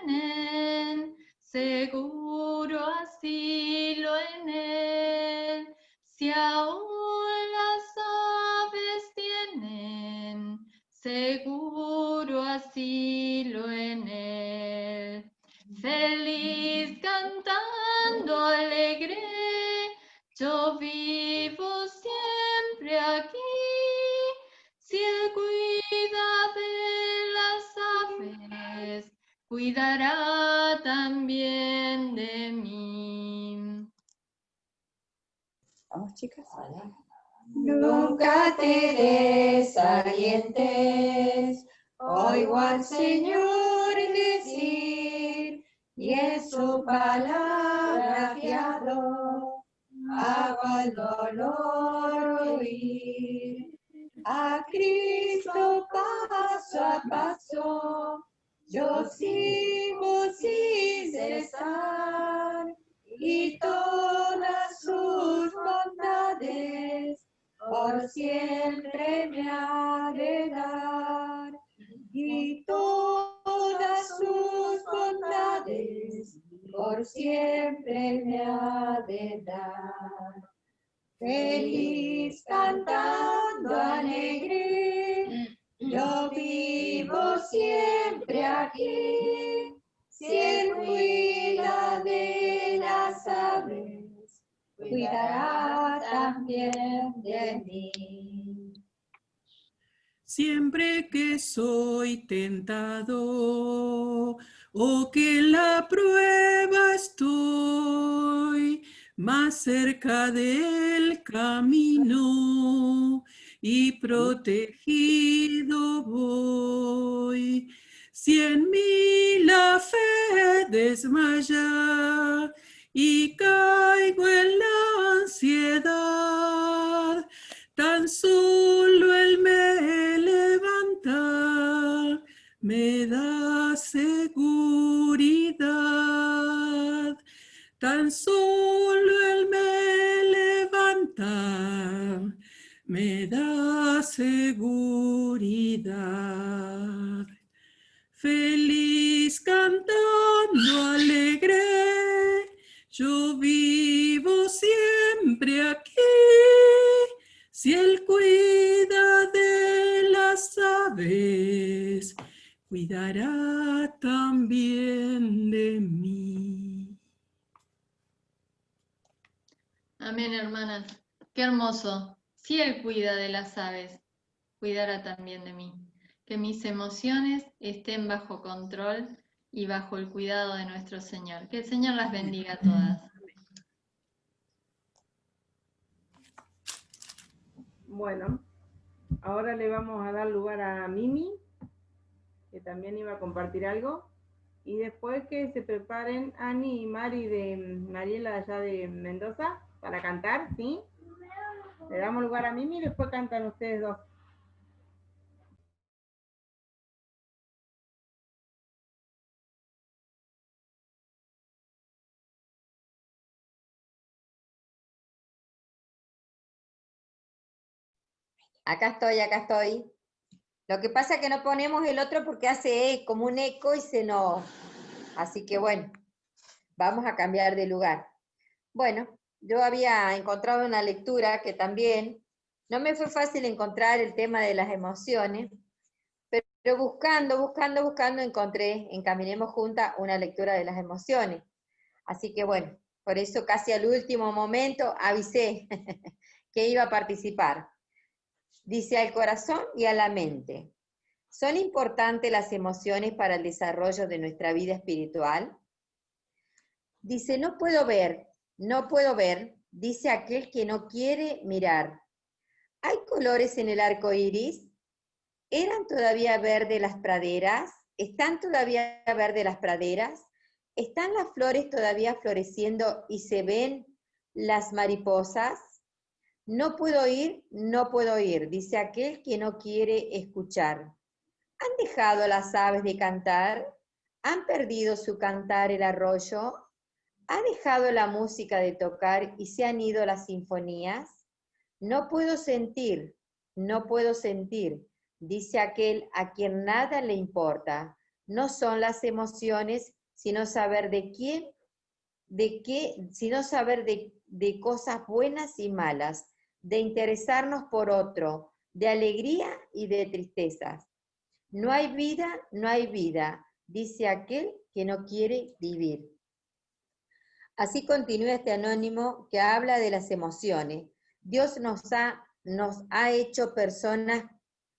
Speaker 4: tienen seguro asilo en Él, si aún las aves tienen seguro asilo en Él. Feliz cantando alegre, yo vivo siempre aquí, si Él cuida de las aves, cuidará también de mí.
Speaker 10: Vamos, chicas.
Speaker 16: Nunca te desalientes, oigo al Señor decir, y en su palabra fiado, hago el dolor huir. A Cristo paso a paso, yo sigo sin cesar, y todas sus bondades por siempre me ha de dar. Y todas sus bondades por siempre me ha de dar. Feliz cantando alegre, yo vivo siempre aquí, si Él cuida de las aves, cuidará también de mí.
Speaker 17: Siempre que soy tentado o que en la prueba estoy, más cerca del camino y protegido voy. Si en mí la fe desmaya y caigo en la ansiedad, tan solo Él me levanta, me da seguridad. Tan solo Él me levanta, me da seguridad. Feliz cantando alegre, yo vivo siempre aquí, Si Él cuida de las aves, cuidará también de mí.
Speaker 4: Amén, hermanas. Qué hermoso. Si Él cuida de las aves, cuidará también de mí. Que mis emociones estén bajo control y bajo el cuidado de nuestro Señor. Que el Señor las bendiga a todas.
Speaker 13: Bueno, ahora le vamos a dar lugar a Mimi, que también iba a compartir algo. Y después que se preparen Ani y Mari de Mariela allá de Mendoza para cantar, ¿sí? Le damos lugar a Mimi y después cantan ustedes dos.
Speaker 5: Acá estoy. Lo que pasa es que no ponemos el otro porque hace como un eco y se nos... Así que bueno, vamos a cambiar de lugar. Bueno, yo había encontrado una lectura que también no me fue fácil encontrar el tema de las emociones, pero buscando, encontré en Caminemos Juntas una lectura de las emociones. Así que bueno, por eso casi al último momento avisé que iba a participar. Dice: al corazón y a la mente. ¿Son importantes las emociones para el desarrollo de nuestra vida espiritual? Dice: no puedo ver, dice aquel que no quiere mirar. ¿Hay colores en el arco iris? ¿Eran todavía verdes las praderas? ¿Están todavía verdes las praderas? ¿Están las flores todavía floreciendo y se ven las mariposas? No puedo oír, dice aquel que no quiere escuchar. ¿Han dejado las aves de cantar? ¿Han perdido su cantar el arroyo? ¿Ha dejado la música de tocar y se han ido las sinfonías? No puedo sentir, dice aquel a quien nada le importa. No son las emociones, sino saber sino saber de cosas buenas y malas, de interesarnos por otro, de alegría y de tristezas. No hay vida, dice aquel que no quiere vivir. Así continúa este anónimo que habla de las emociones. Dios nos ha hecho personas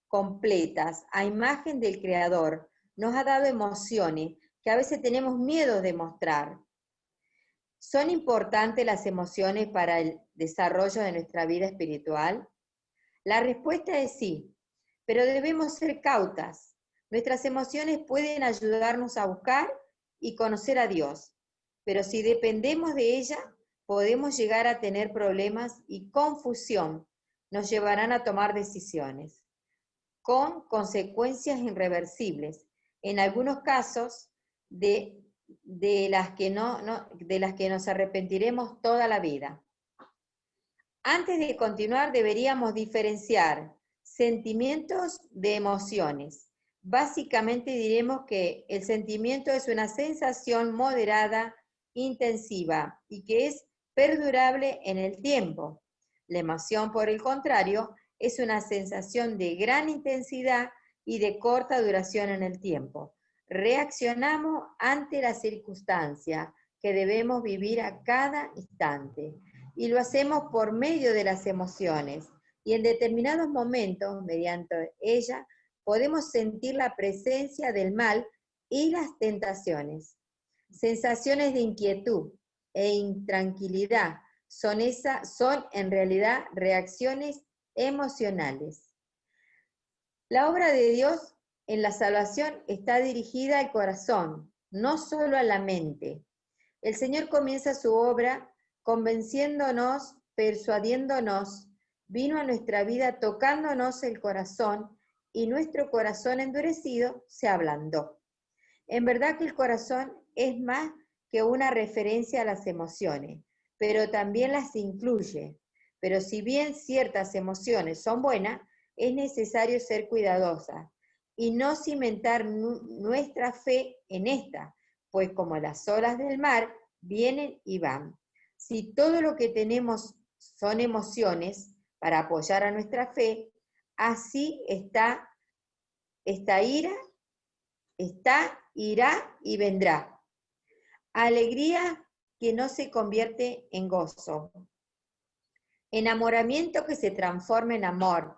Speaker 5: completas, a imagen del Creador. Nos ha dado emociones que a veces tenemos miedo de mostrar. ¿Son importantes las emociones para el desarrollo de nuestra vida espiritual? La respuesta es sí, pero debemos ser cautas. Nuestras emociones pueden ayudarnos a buscar y conocer a Dios, pero si dependemos de ella, podemos llegar a tener problemas y confusión. Nos llevarán a tomar decisiones con consecuencias irreversibles, en algunos casos de las que nos arrepentiremos toda la vida. Antes de continuar, deberíamos diferenciar sentimientos de emociones. Básicamente diremos que el sentimiento es una sensación moderada, intensiva y que es perdurable en el tiempo. La emoción, por el contrario, es una sensación de gran intensidad y de corta duración en el tiempo. Reaccionamos ante la circunstancia que debemos vivir a cada instante y lo hacemos por medio de las emociones y en determinados momentos, mediante ella, podemos sentir la presencia del mal y las tentaciones. Sensaciones de inquietud e intranquilidad son en realidad reacciones emocionales. La obra de Dios en la salvación está dirigida al corazón, no solo a la mente. El Señor comienza su obra convenciéndonos, persuadiéndonos, vino a nuestra vida tocándonos el corazón y nuestro corazón endurecido se ablandó. En verdad que el corazón es más que una referencia a las emociones, pero también las incluye. Pero si bien ciertas emociones son buenas, es necesario ser cuidadosas y no cimentar nuestra fe en esta, pues como las olas del mar, vienen y van. Si todo lo que tenemos son emociones, para apoyar a nuestra fe, así está irá y vendrá. Alegría que no se convierte en gozo. Enamoramiento que se transforma en amor.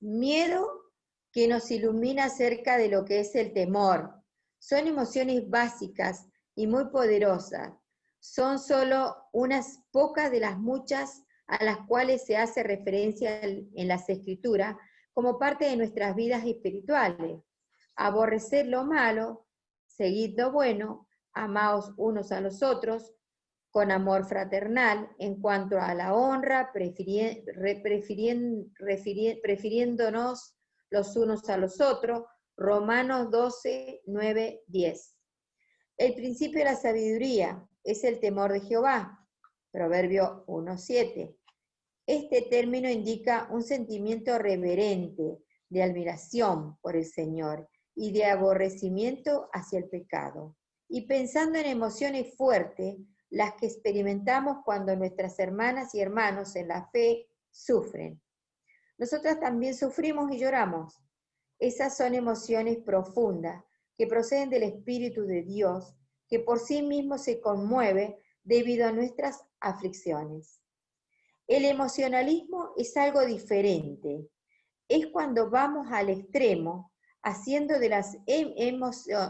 Speaker 5: Miedo que nos ilumina acerca de lo que es el temor. Son emociones básicas y muy poderosas. Son solo unas pocas de las muchas a las cuales se hace referencia en las Escrituras como parte de nuestras vidas espirituales. Aborrecer lo malo, seguid lo bueno, amaos unos a los otros, con amor fraternal, en cuanto a la honra, prefiriéndonos los unos a los otros, Romanos 12, 9, 10. El principio de la sabiduría es el temor de Jehová, Proverbio 1, 7. Este término indica un sentimiento reverente, de admiración por el Señor y de aborrecimiento hacia el pecado. Y pensando en emociones fuertes, las que experimentamos cuando nuestras hermanas y hermanos en la fe sufren. Nosotras también sufrimos y lloramos. Esas son emociones profundas que proceden del Espíritu de Dios, que por sí mismo se conmueve debido a nuestras aflicciones. El emocionalismo es algo diferente. Es cuando vamos al extremo, haciendo de las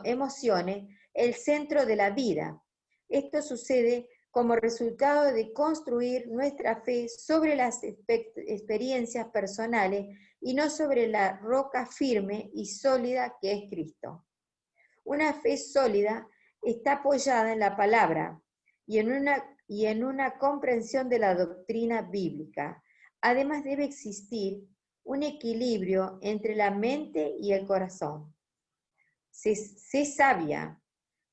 Speaker 5: emociones el centro de la vida. Esto sucede como resultado de construir nuestra fe sobre las experiencias personales y no sobre la roca firme y sólida que es Cristo. Una fe sólida está apoyada en la palabra y en una comprensión de la doctrina bíblica. Además debe existir un equilibrio entre la mente y el corazón. Sé sabia,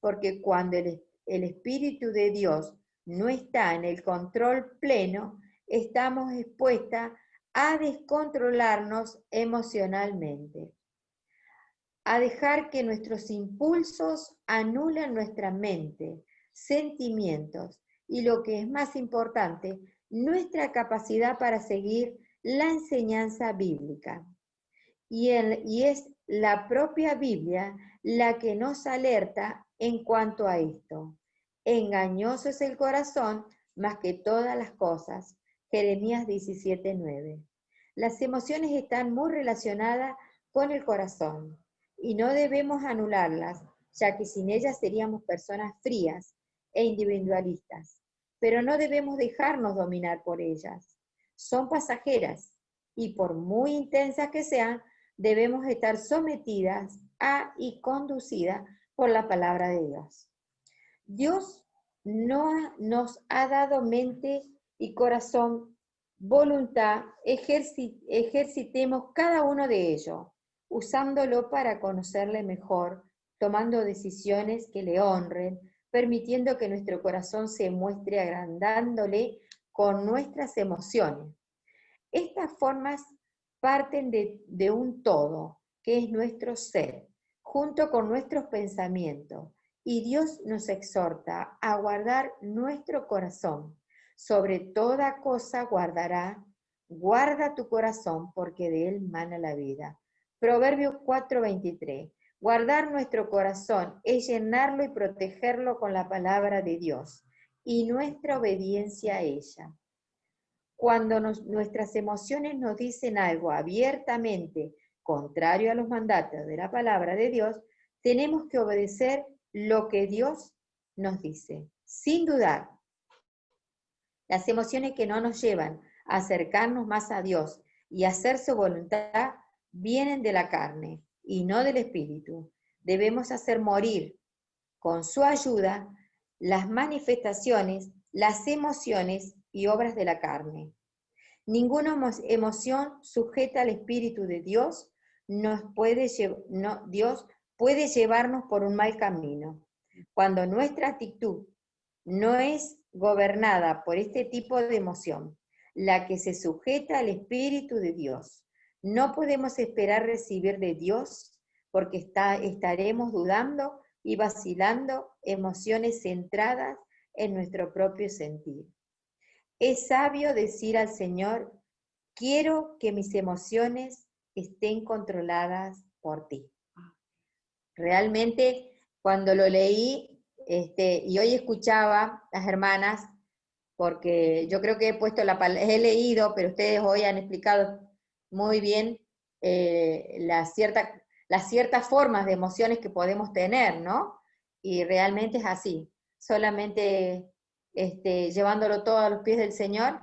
Speaker 5: porque cuando el Espíritu de Dios no está en el control pleno, estamos expuestas a descontrolarnos emocionalmente, a dejar que nuestros impulsos anulen nuestra mente, sentimientos y, lo que es más importante, nuestra capacidad para seguir la enseñanza bíblica. Y es la propia Biblia la que nos alerta en cuanto a esto. Engañoso es el corazón más que todas las cosas. Jeremías 17:9. Las emociones están muy relacionadas con el corazón y no debemos anularlas, ya que sin ellas seríamos personas frías e individualistas. Pero no debemos dejarnos dominar por ellas. Son pasajeras y por muy intensas que sean, debemos estar sometidas a y conducidas por la palabra de Dios. Dios no nos ha dado mente y corazón, voluntad, ejercitemos cada uno de ellos, usándolo para conocerle mejor, tomando decisiones que le honren, permitiendo que nuestro corazón se muestre agrandándole con nuestras emociones. Estas formas parten de un todo, que es nuestro ser, junto con nuestros pensamientos, y Dios nos exhorta a guardar nuestro corazón. Sobre toda cosa guarda tu corazón, porque de él mana la vida. Proverbios 4:23. Guardar nuestro corazón es llenarlo y protegerlo con la palabra de Dios, y nuestra obediencia a ella. Cuando nuestras emociones nos dicen algo abiertamente contrario a los mandatos de la palabra de Dios, tenemos que obedecer lo que Dios nos dice, sin dudar. Las emociones que no nos llevan a acercarnos más a Dios y a hacer su voluntad vienen de la carne y no del espíritu. Debemos hacer morir, con su ayuda, las manifestaciones, las emociones y obras de la carne. Ninguna emoción sujeta al Espíritu de Dios Dios puede llevarnos por un mal camino. Cuando nuestra actitud no es gobernada por este tipo de emoción, la que se sujeta al Espíritu de Dios, no podemos esperar recibir de Dios, porque estaremos dudando y vacilando emociones centradas en nuestro propio sentir. Es sabio decir al Señor
Speaker 18: quiero que mis emociones estén controladas por ti. Realmente, cuando lo leí, y hoy escuchaba las hermanas, porque yo creo que he puesto he leído, pero ustedes hoy han explicado muy bien las ciertas formas de emociones que podemos tener, ¿no? Y realmente es así. Solamente llevándolo todo a los pies del Señor,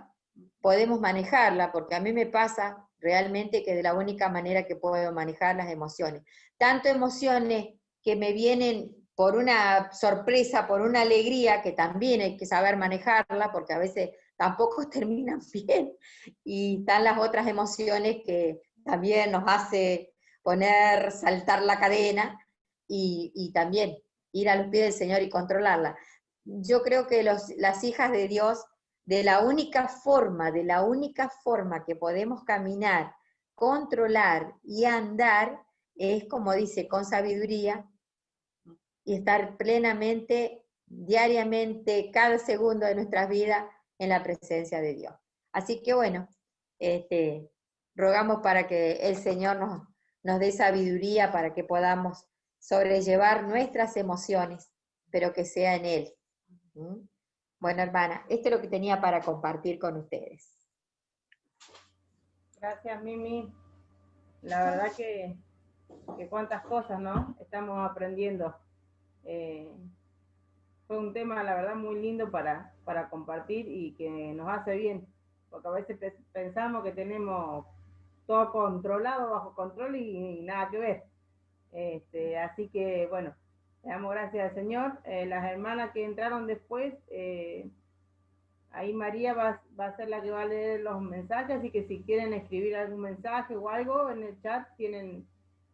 Speaker 18: podemos manejarla, porque a mí me pasa realmente que de la única manera que puedo manejar las emociones. Tanto emociones que me vienen por una sorpresa, por una alegría, que también hay que saber manejarla, porque a veces tampoco terminan bien, y están las otras emociones que también nos hace saltar la cadena, y también ir a los pies del Señor y controlarla. Yo creo que las hijas de Dios, de la única forma que podemos caminar, controlar y andar, es como dice, con sabiduría, y estar plenamente, diariamente, cada segundo de nuestras vidas en la presencia de Dios. Así que bueno, rogamos para que el Señor nos dé sabiduría para que podamos sobrellevar nuestras emociones, pero que sea en Él. Bueno, hermana, esto es lo que tenía para compartir con ustedes.
Speaker 13: Gracias, Mimi. La verdad que cuántas cosas, ¿no? Estamos aprendiendo. Fue un tema, la verdad, muy lindo para compartir y que nos hace bien, porque a veces pensamos que tenemos todo controlado, bajo control y nada que ver. Así que, bueno, le damos gracias al Señor. Las hermanas que entraron después, ahí María va a ser la que va a leer los mensajes, así que si quieren escribir algún mensaje o algo en el chat, tienen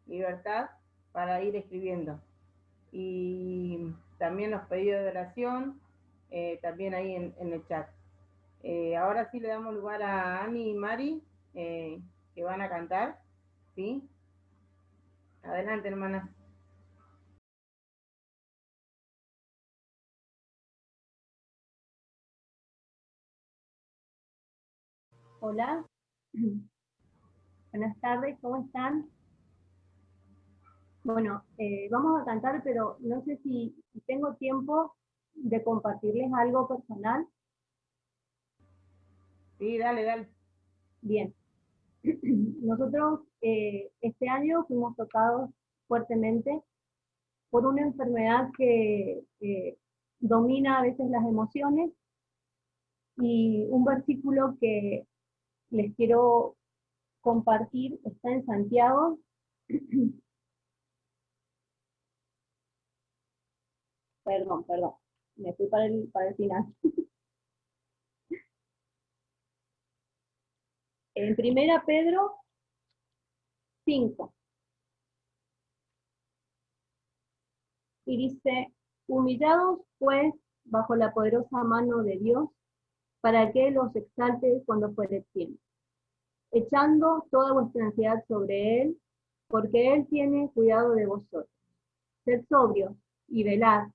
Speaker 13: libertad para ir escribiendo. Y también los pedidos de oración, también ahí en el chat. Ahora sí le damos lugar a Ani y Mari, que van a cantar, ¿sí? Adelante, hermanas.
Speaker 19: Hola, buenas tardes, ¿cómo están? Bueno, vamos a cantar, pero no sé si tengo tiempo de compartirles algo personal.
Speaker 13: Sí, dale.
Speaker 19: Bien. Nosotros este año fuimos tocados fuertemente por una enfermedad que domina a veces las emociones, y un versículo que les quiero compartir está en Santiago. Perdón, me fui para el final. En 1 Pedro 5. Y dice, humillados pues bajo la poderosa mano de Dios, para que los exalte cuando fuere tiempo, echando toda vuestra ansiedad sobre Él, porque Él tiene cuidado de vosotros. Sed sobrios y velad,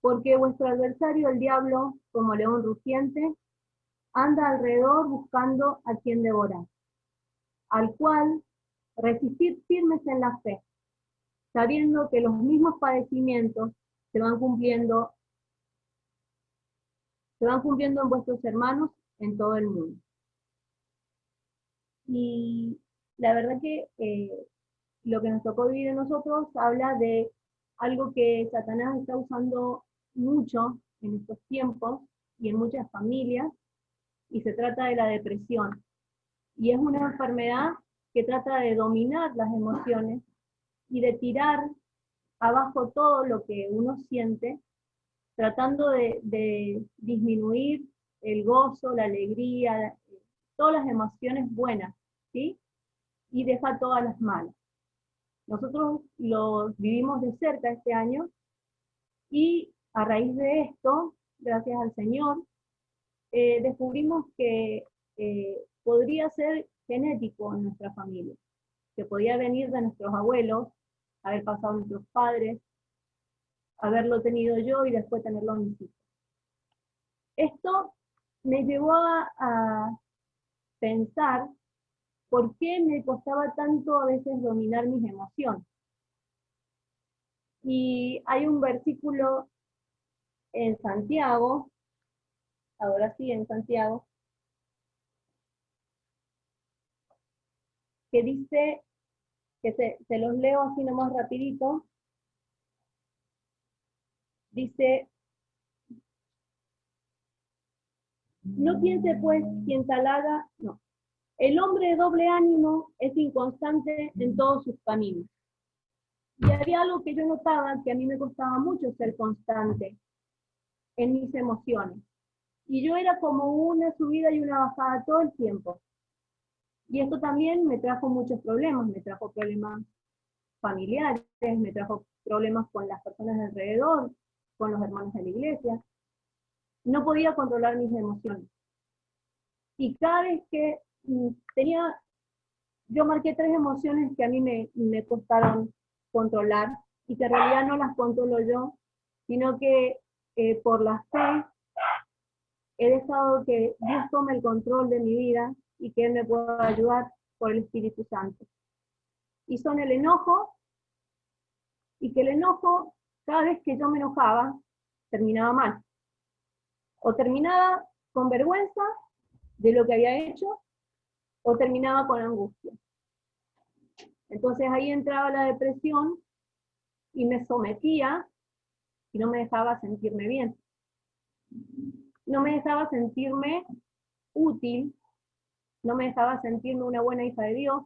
Speaker 19: porque vuestro adversario el diablo, como león rugiente, anda alrededor buscando a quien devorar, al cual resistid firmes en la fe, sabiendo que los mismos padecimientos se van cumpliendo en vuestros hermanos en todo el mundo. Y la verdad que lo que nos tocó vivir a nosotros habla de algo que Satanás está usando mucho en estos tiempos y en muchas familias, y se trata de la depresión. Y es una enfermedad que trata de dominar las emociones y de tirar abajo todo lo que uno siente, tratando de disminuir el gozo, la alegría, todas las emociones buenas, ¿sí? Y deja todas las malas. Nosotros lo vivimos de cerca este año, y a raíz de esto, gracias al Señor, descubrimos que podría ser genético en nuestra familia, que podía venir de nuestros abuelos, haber pasado a nuestros padres, haberlo tenido yo y después tenerlo en mis hijos. Esto me llevó a pensar por qué me costaba tanto a veces dominar mis emociones. Y hay un versículo en Santiago, ahora sí, en Santiago, que dice, que se los leo así nomás rapidito, dice, no piense pues quien tal haga, no. El hombre de doble ánimo es inconstante en todos sus caminos. Y había algo que yo notaba, que a mí me costaba mucho ser constante en mis emociones. Y yo era como una subida y una bajada todo el tiempo. Y esto también me trajo muchos problemas, me trajo problemas familiares, me trajo problemas con las personas de alrededor, con los hermanos de la iglesia. No podía controlar mis emociones. Y cada vez que yo marqué 3 emociones que a mí me costaron controlar, y que en realidad no las controlo yo, sino que por la fe he dejado que Dios tome el control de mi vida y que Él me pueda ayudar por el Espíritu Santo. Y son el enojo, y que el enojo, cada vez que yo me enojaba, terminaba mal. O terminaba con vergüenza de lo que había hecho, o terminaba con angustia. Entonces ahí entraba la depresión y me sometía y no me dejaba sentirme bien. No me dejaba sentirme útil, no me dejaba sentirme una buena hija de Dios.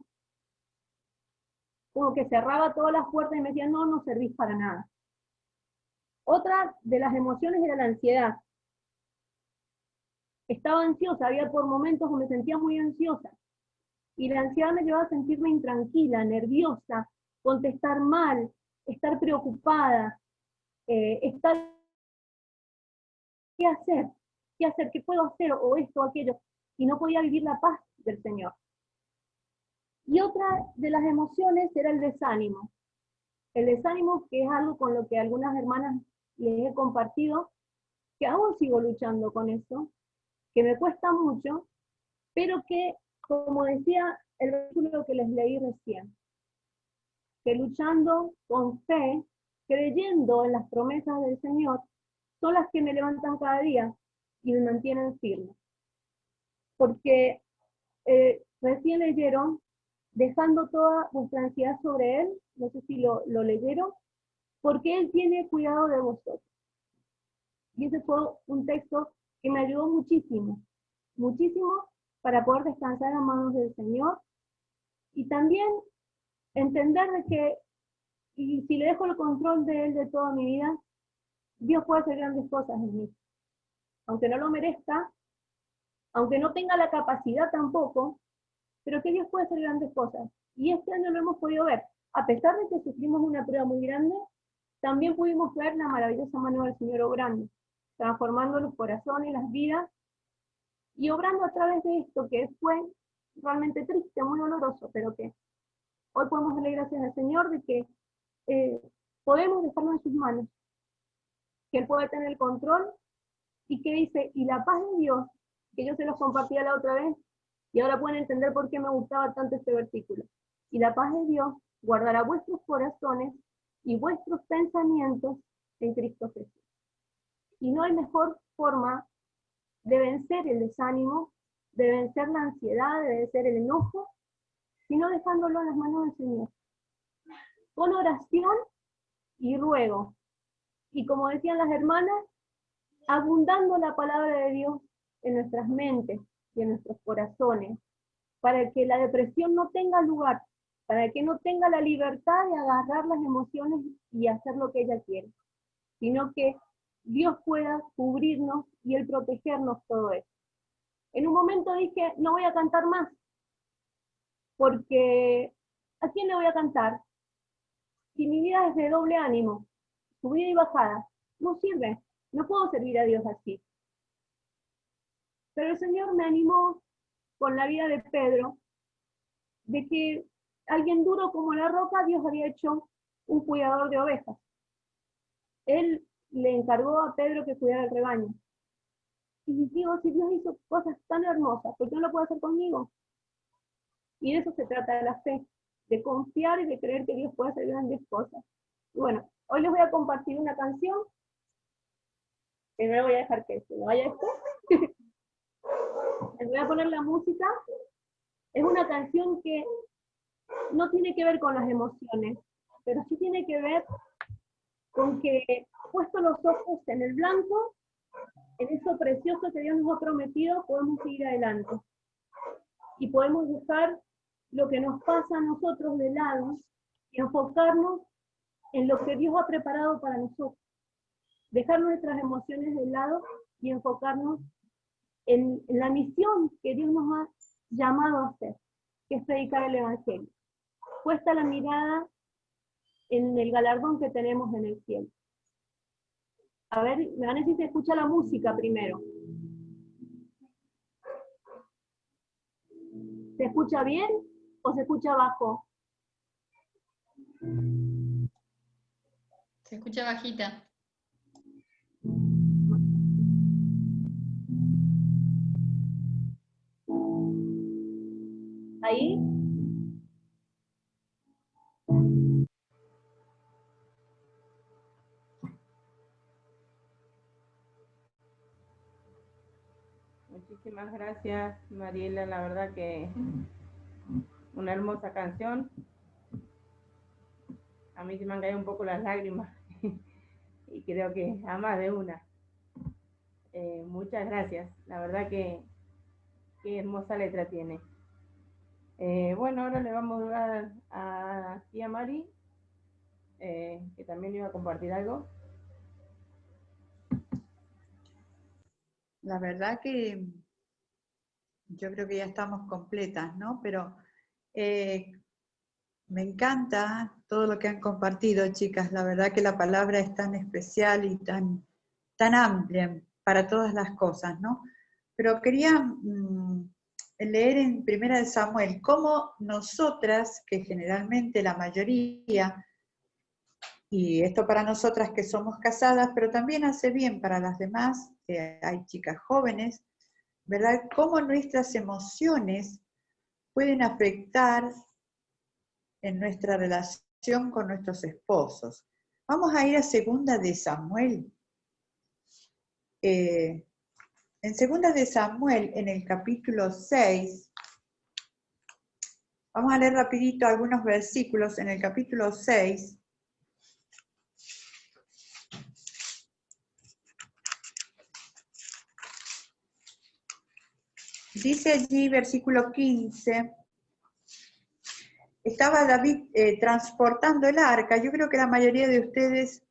Speaker 19: Como que cerraba todas las puertas y me decía, no, no servís para nada. Otra de las emociones era la ansiedad. Estaba ansiosa, había por momentos que me sentía muy ansiosa. Y la ansiedad me llevaba a sentirme intranquila, nerviosa, contestar mal, estar preocupada, estar... ¿Qué hacer? ¿Qué hacer? ¿Qué puedo hacer? O esto o aquello. Y no podía vivir la paz del Señor. Y otra de las emociones era el desánimo. El desánimo, que es algo con lo que algunas hermanas les he compartido, que aún sigo luchando con eso, que me cuesta mucho, pero que, como decía el versículo que les leí recién, que luchando con fe, creyendo en las promesas del Señor, son las que me levantan cada día y me mantienen firme. Porque recién leyeron, dejando toda vuestra ansiedad sobre Él, no sé si lo leyeron, porque Él tiene cuidado de vosotros. Y ese fue un texto que me ayudó muchísimo, muchísimo para poder descansar a manos del Señor y también entender de que, y si le dejo el control de Él de toda mi vida, Dios puede hacer grandes cosas en mí. Aunque no lo merezca, aunque no tenga la capacidad tampoco, pero que Dios puede hacer grandes cosas. Y este año lo hemos podido ver. A pesar de que sufrimos una prueba muy grande, también pudimos ver la maravillosa mano del Señor obrando, transformando los corazones, las vidas, y obrando a través de esto que fue realmente triste, muy doloroso, pero que hoy podemos darle gracias al Señor de que podemos dejarlo en sus manos, que Él puede tener el control, y que dice, y la paz de Dios, que yo se los compartía la otra vez, y ahora pueden entender por qué me gustaba tanto este versículo. Y la paz de Dios guardará vuestros corazones y vuestros pensamientos en Cristo Jesús. Y no hay mejor forma de vencer el desánimo, de vencer la ansiedad, de vencer el enojo, sino dejándolo en las manos del Señor. Con oración y ruego. Y como decían las hermanas, abundando la palabra de Dios en nuestras mentes y en nuestros corazones, para que la depresión no tenga lugar, para que no tenga la libertad de agarrar las emociones y hacer lo que ella quiere, sino que Dios pueda cubrirnos y Él protegernos todo eso. En un momento dije, no voy a cantar más, porque ¿a quién le voy a cantar? Si mi vida es de doble ánimo, subida y bajada, no sirve, no puedo servir a Dios así. Pero el Señor me animó con la vida de Pedro, de que alguien duro como la roca, Dios había hecho un cuidador de ovejas. Él le encargó a Pedro que cuidara el rebaño. Y digo, si Dios hizo cosas tan hermosas, ¿por qué no lo puede hacer conmigo? Y de eso se trata la fe, de confiar y de creer que Dios puede hacer grandes cosas. Y bueno, hoy les voy a compartir una canción, que no voy a dejar que se me vaya esto. Les voy a poner la música. Es una canción que no tiene que ver con las emociones, pero sí tiene que ver con que, puesto los ojos en el blanco, en eso precioso que Dios nos ha prometido, podemos seguir adelante. Y podemos dejar lo que nos pasa a nosotros de lado y enfocarnos en lo que Dios ha preparado para nosotros. Dejar nuestras emociones de lado y enfocarnos en la misión que Dios nos ha llamado a hacer, que es predicar el Evangelio. Puesta la mirada en el galardón que tenemos en el cielo. A ver, me van a decir si se escucha la música primero. ¿Se escucha bien o se escucha bajo?
Speaker 4: Se escucha bajita.
Speaker 19: ¿Ahí?
Speaker 13: Muchísimas gracias, Mariela. La verdad que una hermosa canción. A mí se me han caído un poco las lágrimas y creo que a más de una. Muchas gracias. La verdad que qué hermosa letra tiene. Bueno, ahora le vamos a dar a tía Mari, que también iba a compartir algo.
Speaker 10: La verdad que yo creo que ya estamos completas, ¿no? Pero me encanta todo lo que han compartido, chicas. La verdad que la palabra es tan especial y tan amplia para todas las cosas, ¿no? Pero quería leer en 1 Samuel cómo nosotras, que generalmente la mayoría, y esto para nosotras que somos casadas, pero también hace bien para las demás, hay chicas jóvenes, ¿verdad? Cómo nuestras emociones pueden afectar en nuestra relación con nuestros esposos. Vamos a ir a 2 de Samuel. En 2 de Samuel, en el capítulo 6, vamos a leer rapidito algunos versículos en el capítulo 6. Dice allí, versículo 15, estaba David transportando el arca. Yo creo que la mayoría de ustedes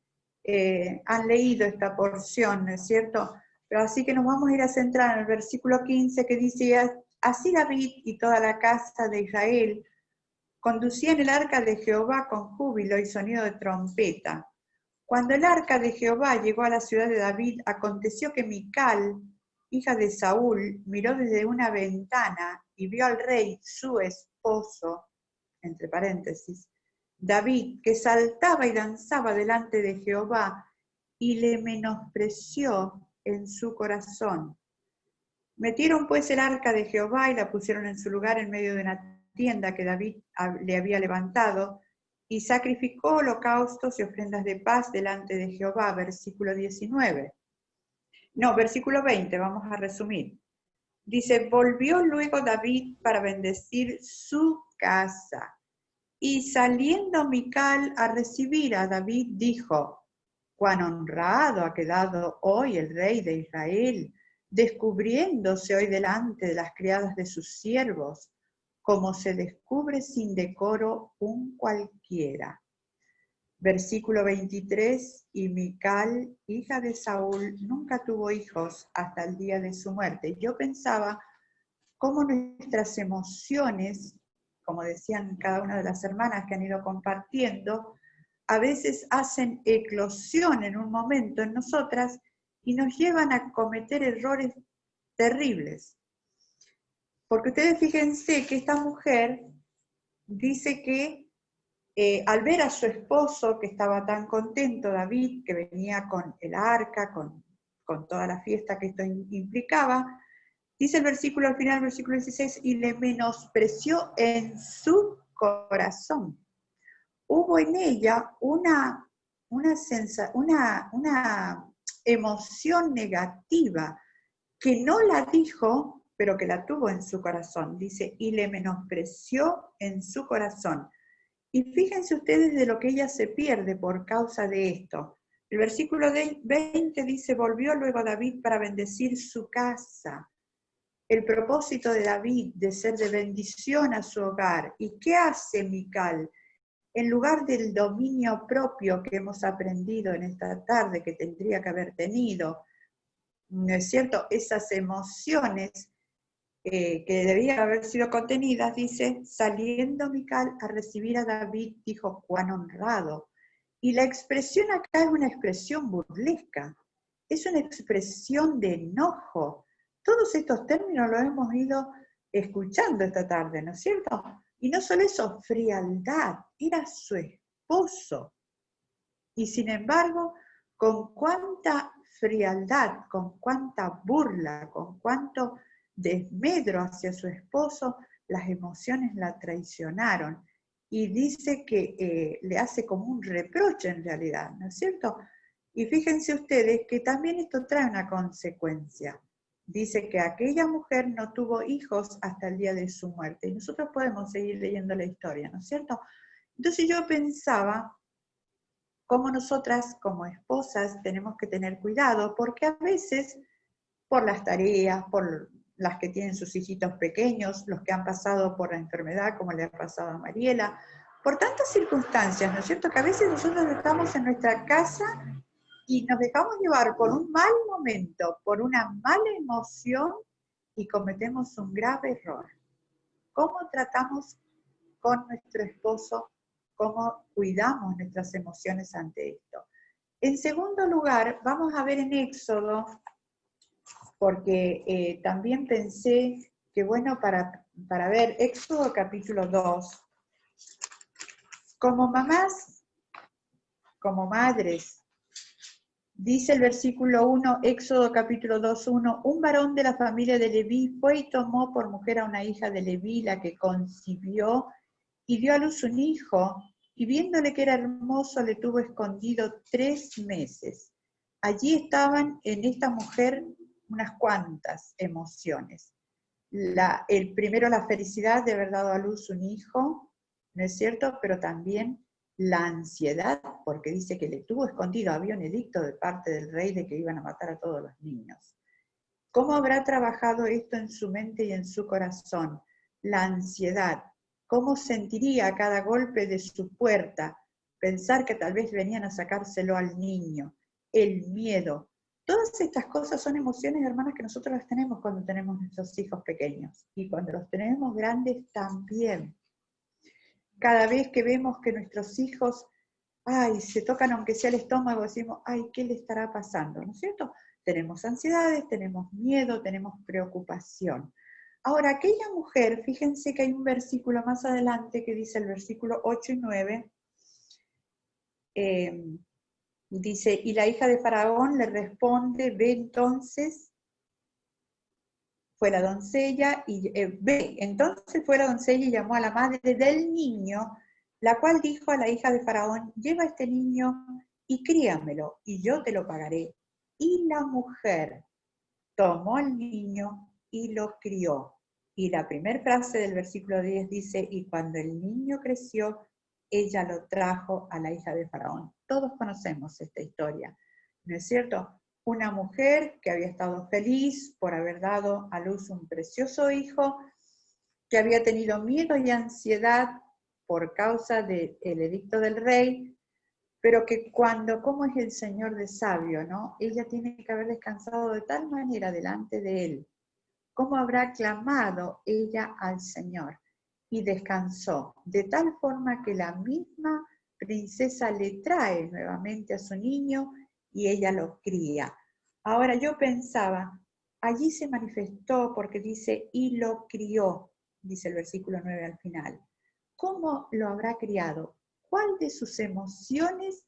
Speaker 10: han leído esta porción, ¿no es cierto? Pero así que nos vamos a ir a centrar en el versículo 15 que dice, así David y toda la casa de Israel conducían el arca de Jehová con júbilo y sonido de trompeta. Cuando el arca de Jehová llegó a la ciudad de David, aconteció que Mical, hija de Saúl, miró desde una ventana y vio al rey, su esposo, entre paréntesis, David, que saltaba y danzaba delante de Jehová, y le menospreció en su corazón. Metieron pues el arca de Jehová y la pusieron en su lugar en medio de una tienda que David le había levantado, y sacrificó holocaustos y ofrendas de paz delante de Jehová, versículo 19. No, versículo 20, vamos a resumir. Dice, volvió luego David para bendecir su casa. Y saliendo Mical a recibir a David, dijo, cuán honrado ha quedado hoy el rey de Israel, descubriéndose hoy delante de las criadas de sus siervos, como se descubre sin decoro un cualquiera. Versículo 23, y Mical, hija de Saúl, nunca tuvo hijos hasta el día de su muerte. Yo pensaba cómo nuestras emociones, como decían cada una de las hermanas que han ido compartiendo, a veces hacen eclosión en un momento en nosotras y nos llevan a cometer errores terribles. Porque ustedes fíjense que esta mujer dice que al ver a su esposo, que estaba tan contento, David, que venía con el arca, con con toda la fiesta que esto implicaba, dice el versículo al final, versículo 16, y le menospreció en su corazón. Hubo en ella una emoción negativa que no la dijo, pero que la tuvo en su corazón. Dice, y le menospreció en su corazón. Y fíjense ustedes de lo que ella se pierde por causa de esto. El versículo 20 dice, volvió luego David para bendecir su casa. El propósito de David de ser de bendición a su hogar. ¿Y qué hace Mical? En lugar del dominio propio que hemos aprendido en esta tarde, que tendría que haber tenido, ¿no es cierto? Esas emociones que debían haber sido contenidas, dice, saliendo Mical a recibir a David, dijo, cuán honrado. Y la expresión acá es una expresión burlesca, es una expresión de enojo. Todos estos términos los hemos ido escuchando esta tarde, ¿no es cierto? Y no solo eso, frialdad, era su esposo. Y sin embargo, con cuánta frialdad, con cuánta burla, con cuánto desmedro hacia su esposo, las emociones la traicionaron. Y dice que le hace como un reproche en realidad, ¿no es cierto? Y fíjense ustedes que también esto trae una consecuencia. Dice que aquella mujer no tuvo hijos hasta el día de su muerte. Y nosotros podemos seguir leyendo la historia, ¿no es cierto? Entonces yo pensaba cómo nosotras como esposas tenemos que tener cuidado, porque a veces por las tareas, por las que tienen sus hijitos pequeños, los que han pasado por la enfermedad, como le ha pasado a Mariela, por tantas circunstancias, ¿no es cierto? Que a veces nosotros estamos en nuestra casa y nos dejamos llevar por un mal momento, por una mala emoción y cometemos un grave error. ¿Cómo tratamos con nuestro esposo? ¿Cómo cuidamos nuestras emociones ante esto? En segundo lugar, vamos a ver en Éxodo, porque también pensé que bueno para ver Éxodo capítulo 2, como mamás, como madres, dice el versículo 1, Éxodo capítulo 2, 1, un varón de la familia de Leví fue y tomó por mujer a una hija de Leví, la que concibió y dio a luz un hijo, y viéndole que era hermoso le tuvo escondido 3 meses. Allí estaban en esta mujer unas cuantas emociones. Primero la felicidad de haber dado a luz un hijo, ¿no es cierto? Pero también la ansiedad, porque dice que le tuvo escondido, había un edicto de parte del rey de que iban a matar a todos los niños. ¿Cómo habrá trabajado esto en su mente y en su corazón? La ansiedad. ¿Cómo sentiría a cada golpe de su puerta? Pensar que tal vez venían a sacárselo al niño. El miedo. Todas estas cosas son emociones, hermanas, que nosotros las tenemos cuando tenemos nuestros hijos pequeños. Y cuando los tenemos grandes también. Cada vez que vemos que nuestros hijos, se tocan aunque sea el estómago, decimos, ¿qué le estará pasando? ¿No es cierto? Tenemos ansiedades, tenemos miedo, tenemos preocupación. Ahora, aquella mujer, fíjense que hay un versículo más adelante que dice el versículo 8 y 9, dice, y la hija de Faraón le responde, ve entonces, fue la doncella, entonces fue la doncella y llamó a la madre del niño, la cual dijo a la hija de Faraón, lleva a este niño y críamelo, y yo te lo pagaré. Y la mujer tomó al niño y lo crió. Y la primera frase del versículo 10 dice, y cuando el niño creció, ella lo trajo a la hija de Faraón. Todos conocemos esta historia, ¿no es cierto? Una mujer que había estado feliz por haber dado a luz un precioso hijo, que había tenido miedo y ansiedad por causa del edicto del rey, pero que como es el Señor de sabio, ¿no? Ella tiene que haber descansado de tal manera delante de Él. ¿Cómo habrá clamado ella al Señor? Y descansó, de tal forma que la misma princesa le trae nuevamente a su niño y ella lo cría. Ahora yo pensaba, allí se manifestó porque dice, y lo crió, dice el versículo 9 al final. ¿Cómo lo habrá criado? ¿Cuál de sus emociones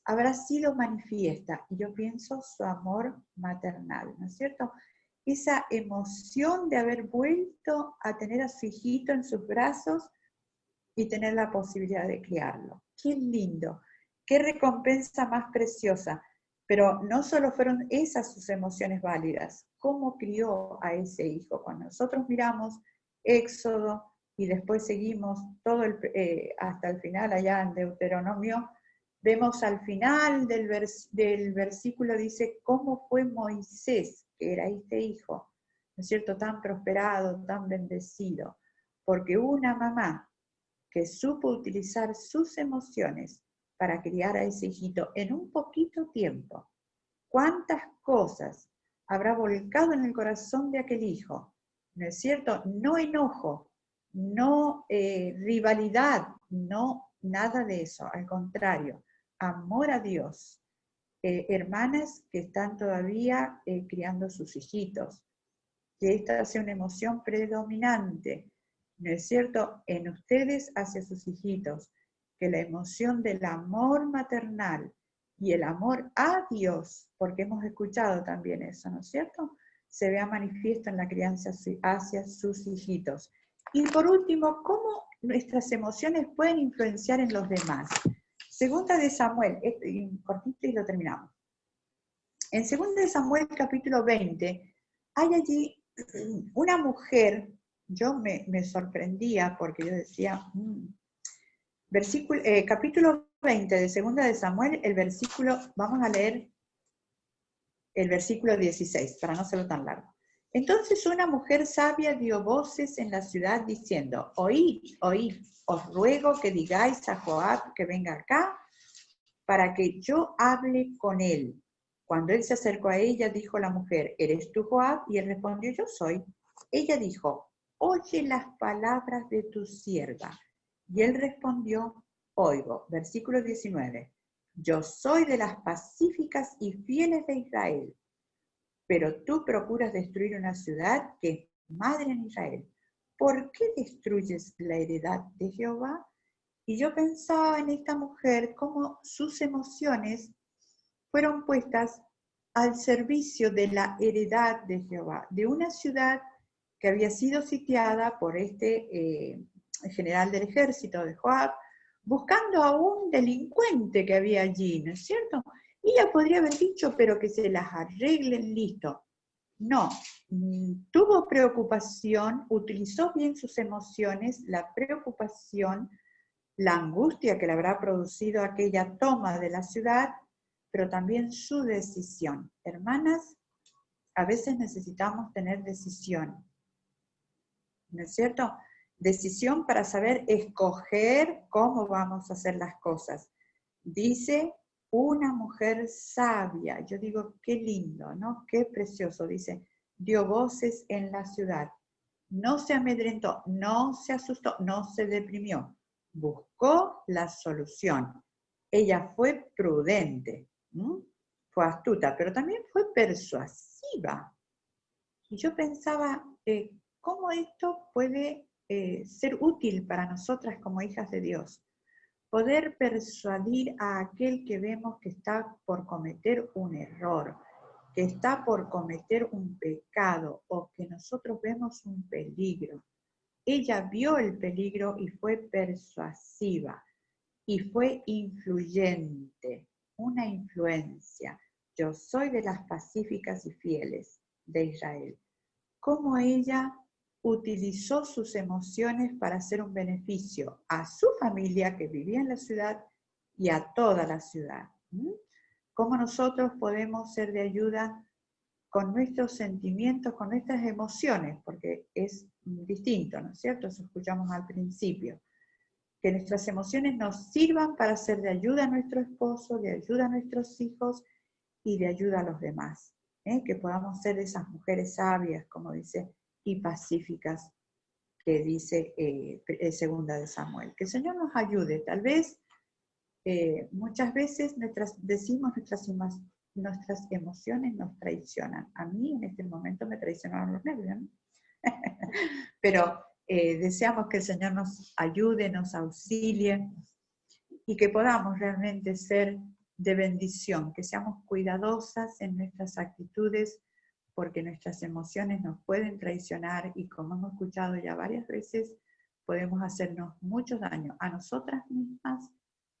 Speaker 10: habrá sido manifiesta. Y yo pienso su amor maternal, ¿no es cierto? Esa emoción de haber vuelto a tener a su hijito en sus brazos y tener la posibilidad de criarlo. ¡Qué lindo! ¡Qué recompensa más preciosa! Pero no solo fueron esas sus emociones válidas, ¿cómo crió a ese hijo? Cuando nosotros miramos Éxodo y después seguimos todo hasta el final allá en Deuteronomio, vemos al final del versículo, dice, ¿cómo fue Moisés, que era este hijo, ¿no es cierto?, tan prosperado, tan bendecido? Porque una mamá que supo utilizar sus emociones para criar a ese hijito en un poquito tiempo. ¿Cuántas cosas habrá volcado en el corazón de aquel hijo? ¿No es cierto? No enojo, no rivalidad, no nada de eso, al contrario, amor a Dios. Hermanas que están todavía criando sus hijitos, que esta sea una emoción predominante, ¿no es cierto?, en ustedes hacia sus hijitos, que la emoción del amor maternal y el amor a Dios, porque hemos escuchado también eso, ¿no es cierto?, se vea manifiesto en la crianza hacia sus hijitos. Y por último, ¿cómo nuestras emociones pueden influenciar en los demás? Segunda de Samuel, cortito y lo terminamos. En segunda de Samuel capítulo 20, hay allí una mujer, yo me sorprendía porque yo decía, capítulo 20 de segunda de Samuel, vamos a leer el versículo 16, para no hacerlo tan largo. Entonces una mujer sabia dio voces en la ciudad diciendo, oíd, oíd, os ruego que digáis a Joab que venga acá para que yo hable con él. Cuando él se acercó a ella, dijo la mujer, ¿eres tú Joab? Y él respondió, yo soy. Ella dijo, oye las palabras de tu sierva. Y él respondió, oigo. Versículo 19. Yo soy de las pacíficas y fieles de Israel, pero tú procuras destruir una ciudad que es madre en Israel. ¿Por qué destruyes la heredad de Jehová? Y yo pensaba en esta mujer, cómo sus emociones fueron puestas al servicio de la heredad de Jehová, de una ciudad que había sido sitiada por este general del ejército de Joab, buscando a un delincuente que había allí, ¿no es cierto? Y ella podría haber dicho, pero que se las arreglen, listo. No, tuvo preocupación, utilizó bien sus emociones, la preocupación, la angustia que le habrá producido aquella toma de la ciudad, pero también su decisión. Hermanas, a veces necesitamos tener decisión, ¿no es cierto? Decisión para saber escoger cómo vamos a hacer las cosas. Dice una mujer sabia, yo digo, qué lindo, ¿no? Qué precioso, dice, dio voces en la ciudad. No se amedrentó, no se asustó, no se deprimió. Buscó la solución. Ella fue prudente, fue astuta, pero también fue persuasiva. Y yo pensaba, ¿cómo esto puede ser útil para nosotras como hijas de Dios? Poder persuadir a aquel que vemos que está por cometer un error, que está por cometer un pecado o que nosotros vemos un peligro. Ella vio el peligro y fue persuasiva y fue influyente, una influencia. Yo soy de las pacíficas y fieles de Israel. Cómo ella utilizó sus emociones para hacer un beneficio a su familia que vivía en la ciudad y a toda la ciudad. Cómo nosotros podemos ser de ayuda con nuestros sentimientos, con nuestras emociones, porque es distinto, ¿no es cierto? Eso escuchamos al principio. Que nuestras emociones nos sirvan para ser de ayuda a nuestro esposo, de ayuda a nuestros hijos y de ayuda a los demás. Que podamos ser esas mujeres sabias, como dice, y pacíficas, que dice segunda de Samuel. Que el Señor nos ayude. Tal vez muchas veces nuestras emociones nos traicionan. A mí en este momento me traicionaron los nervios, ¿no? Pero deseamos que el Señor nos ayude, nos auxilie y que podamos realmente ser de bendición, que seamos cuidadosas en nuestras actitudes, porque nuestras emociones nos pueden traicionar y, como hemos escuchado ya varias veces, podemos hacernos mucho daño a nosotras mismas,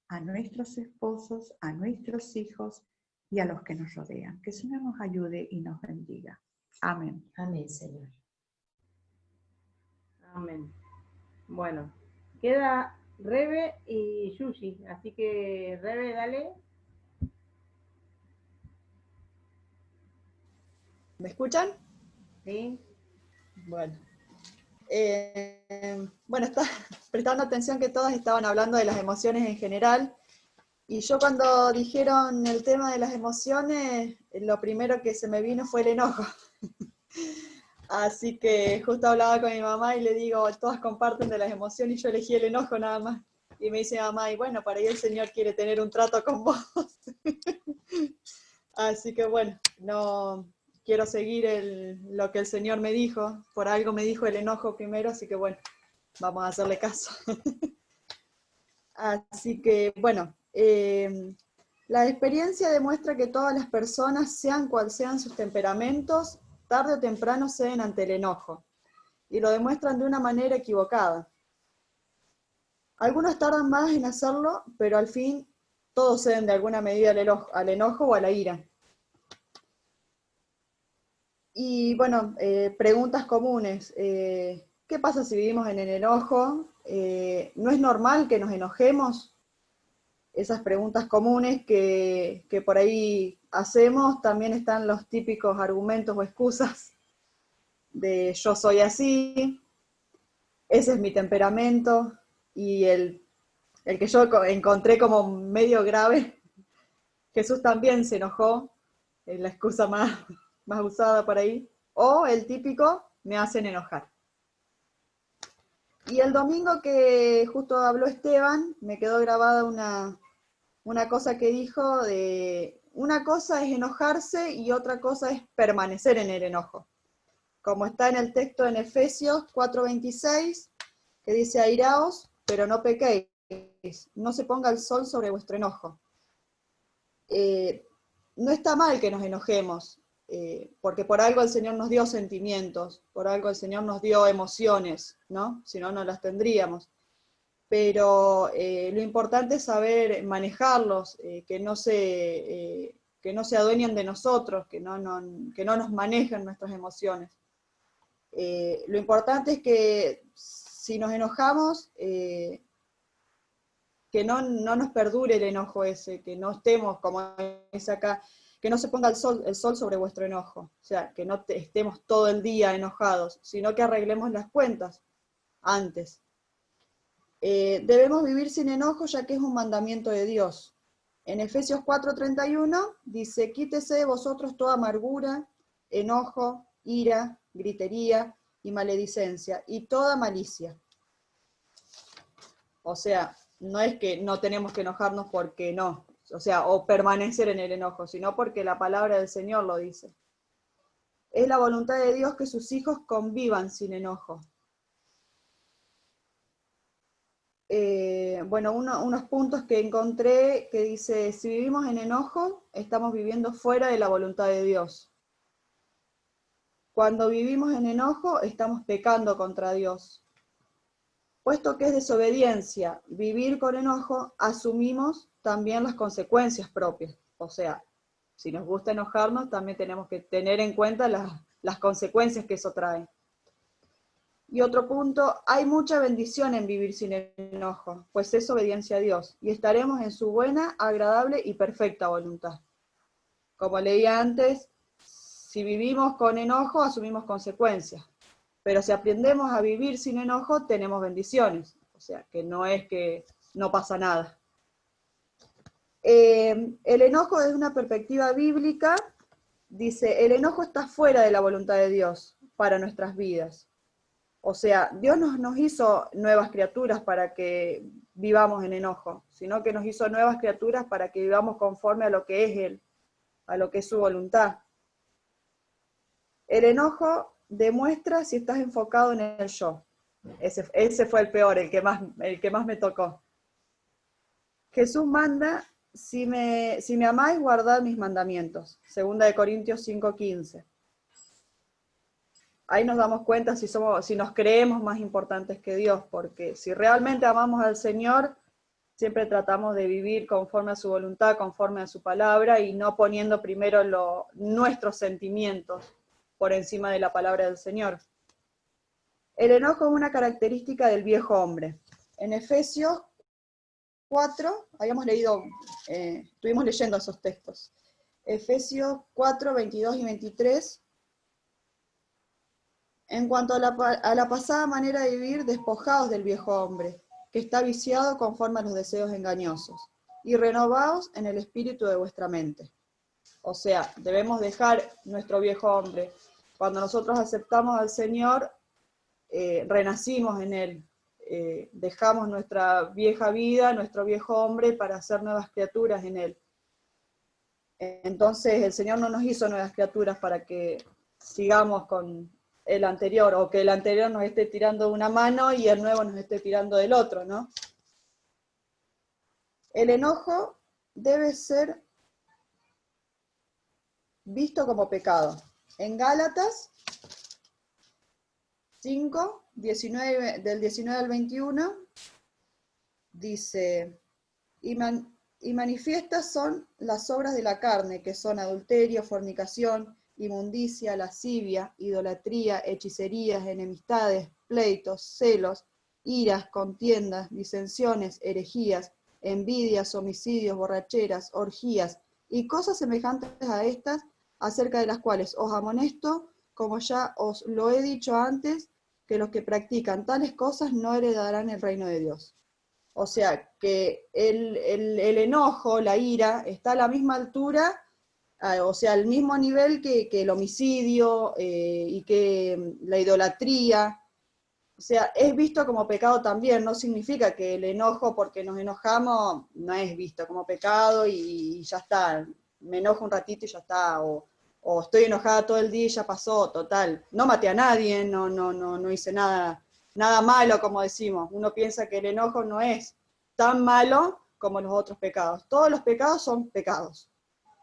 Speaker 10: a nuestros esposos, a nuestros hijos y a los que nos rodean. Que el Señor nos ayude y nos bendiga. Amén.
Speaker 18: Amén, Señor.
Speaker 13: Amén. Bueno, queda Rebe y Yushi, así que Rebe, dale.
Speaker 12: ¿Me escuchan?
Speaker 13: Sí.
Speaker 12: Bueno. Bueno, está prestando atención que todas estaban hablando de las emociones en general, y yo cuando dijeron el tema de las emociones, lo primero que se me vino fue el enojo. Así que justo hablaba con mi mamá y le digo, todas comparten de las emociones y yo elegí el enojo nada más. Y me dice mamá, y bueno, para ahí el Señor quiere tener un trato con vos. Así que bueno, no quiero seguir lo que el Señor me dijo. Por algo me dijo el enojo primero, así que bueno, vamos a hacerle caso. Así que bueno, la experiencia demuestra que todas las personas, sean cual sean sus temperamentos, tarde o temprano ceden ante el enojo, y lo demuestran de una manera equivocada. Algunos tardan más en hacerlo, pero al fin todos ceden de alguna medida al enojo o a la ira. Y bueno, preguntas comunes. ¿Qué pasa si vivimos en el enojo? ¿No es normal que nos enojemos? Esas preguntas comunes que por ahí hacemos. También están los típicos argumentos o excusas de yo soy así, ese es mi temperamento, y el que yo encontré como medio grave, Jesús también se enojó, es la excusa más usada por ahí, o el típico, me hacen enojar. Y el domingo que justo habló Esteban, me quedó grabada una cosa que dijo, de una cosa es enojarse y otra cosa es permanecer en el enojo. Como está en el texto en Efesios 4:26, que dice, airaos, pero no pequéis, no se ponga el sol sobre vuestro enojo. No está mal que nos enojemos, porque por algo el Señor nos dio sentimientos, por algo el Señor nos dio emociones, ¿no? Si no, no las tendríamos. Pero lo importante es saber manejarlos, que no se adueñen de nosotros, que no nos manejen nuestras emociones. Lo importante es que si nos enojamos, que no nos perdure el enojo ese, que no estemos, como dice acá, que no se ponga el sol sobre vuestro enojo, o sea, que no estemos todo el día enojados, sino que arreglemos las cuentas antes. Debemos vivir sin enojo, ya que es un mandamiento de Dios. En Efesios 4:31 dice, quítese de vosotros toda amargura, enojo, ira, gritería y maledicencia, y toda malicia. O sea, no es que no tenemos que enojarnos porque no, o sea, o permanecer en el enojo, sino porque la palabra del Señor lo dice. Es la voluntad de Dios que sus hijos convivan sin enojo. Bueno, unos puntos que encontré que dice, si vivimos en enojo, estamos viviendo fuera de la voluntad de Dios. Cuando vivimos en enojo, estamos pecando contra Dios. Puesto que es desobediencia vivir con enojo, asumimos también las consecuencias propias. O sea, si nos gusta enojarnos, también tenemos que tener en cuenta las consecuencias que eso trae. Y otro punto, hay mucha bendición en vivir sin enojo, pues es obediencia a Dios, y estaremos en su buena, agradable y perfecta voluntad. Como leía antes, si vivimos con enojo, asumimos consecuencias. Pero si aprendemos a vivir sin enojo, tenemos bendiciones. O sea, que no es que no pasa nada. El enojo desde una perspectiva bíblica, dice, el enojo está fuera de la voluntad de Dios para nuestras vidas. O sea, Dios nos hizo nuevas criaturas para que vivamos en enojo, sino que nos hizo nuevas criaturas para que vivamos conforme a lo que es Él, a lo que es su voluntad. El enojo demuestra si estás enfocado en el yo. Ese fue el peor, el que más me tocó. Jesús manda si me amáis, guardad mis mandamientos. 2 Corintios 5:15. Ahí nos damos cuenta si nos creemos más importantes que Dios, porque si realmente amamos al Señor, siempre tratamos de vivir conforme a su voluntad, conforme a su palabra, y no poniendo primero nuestros sentimientos por encima de la palabra del Señor. El enojo es una característica del viejo hombre. En Efesios 4, estuvimos leyendo esos textos. Efesios 4, 22 y 23. En cuanto a la pasada manera de vivir, despojaos del viejo hombre, que está viciado conforme a los deseos engañosos, y renovaos en el espíritu de vuestra mente. O sea, debemos dejar nuestro viejo hombre. Cuando nosotros aceptamos al Señor, renacimos en Él. Dejamos nuestra vieja vida, nuestro viejo hombre, para ser nuevas criaturas en Él. Entonces el Señor no nos hizo nuevas criaturas para que sigamos con el anterior, o que el anterior nos esté tirando de una mano y el nuevo nos esté tirando del otro, ¿no? El enojo debe ser visto como pecado. En Gálatas 5, del 19 al 21, dice, y manifiestas son las obras de la carne, que son adulterio, fornicación, inmundicia, lascivia, idolatría, hechicerías, enemistades, pleitos, celos, iras, contiendas, disensiones, herejías, envidias, homicidios, borracheras, orgías, y cosas semejantes a estas, acerca de las cuales os amonesto, como ya os lo he dicho antes, que los que practican tales cosas no heredarán el reino de Dios. O sea, que el enojo, la ira, está a la misma altura, o sea, al mismo nivel que el homicidio y que la idolatría. O sea, es visto como pecado también. No significa que el enojo, porque nos enojamos, no es visto como pecado y ya está. Me enojo un ratito y ya está. O estoy enojada todo el día y ya pasó, total. No maté a nadie, no hice nada malo, como decimos. Uno piensa que el enojo no es tan malo como los otros pecados. Todos los pecados son pecados.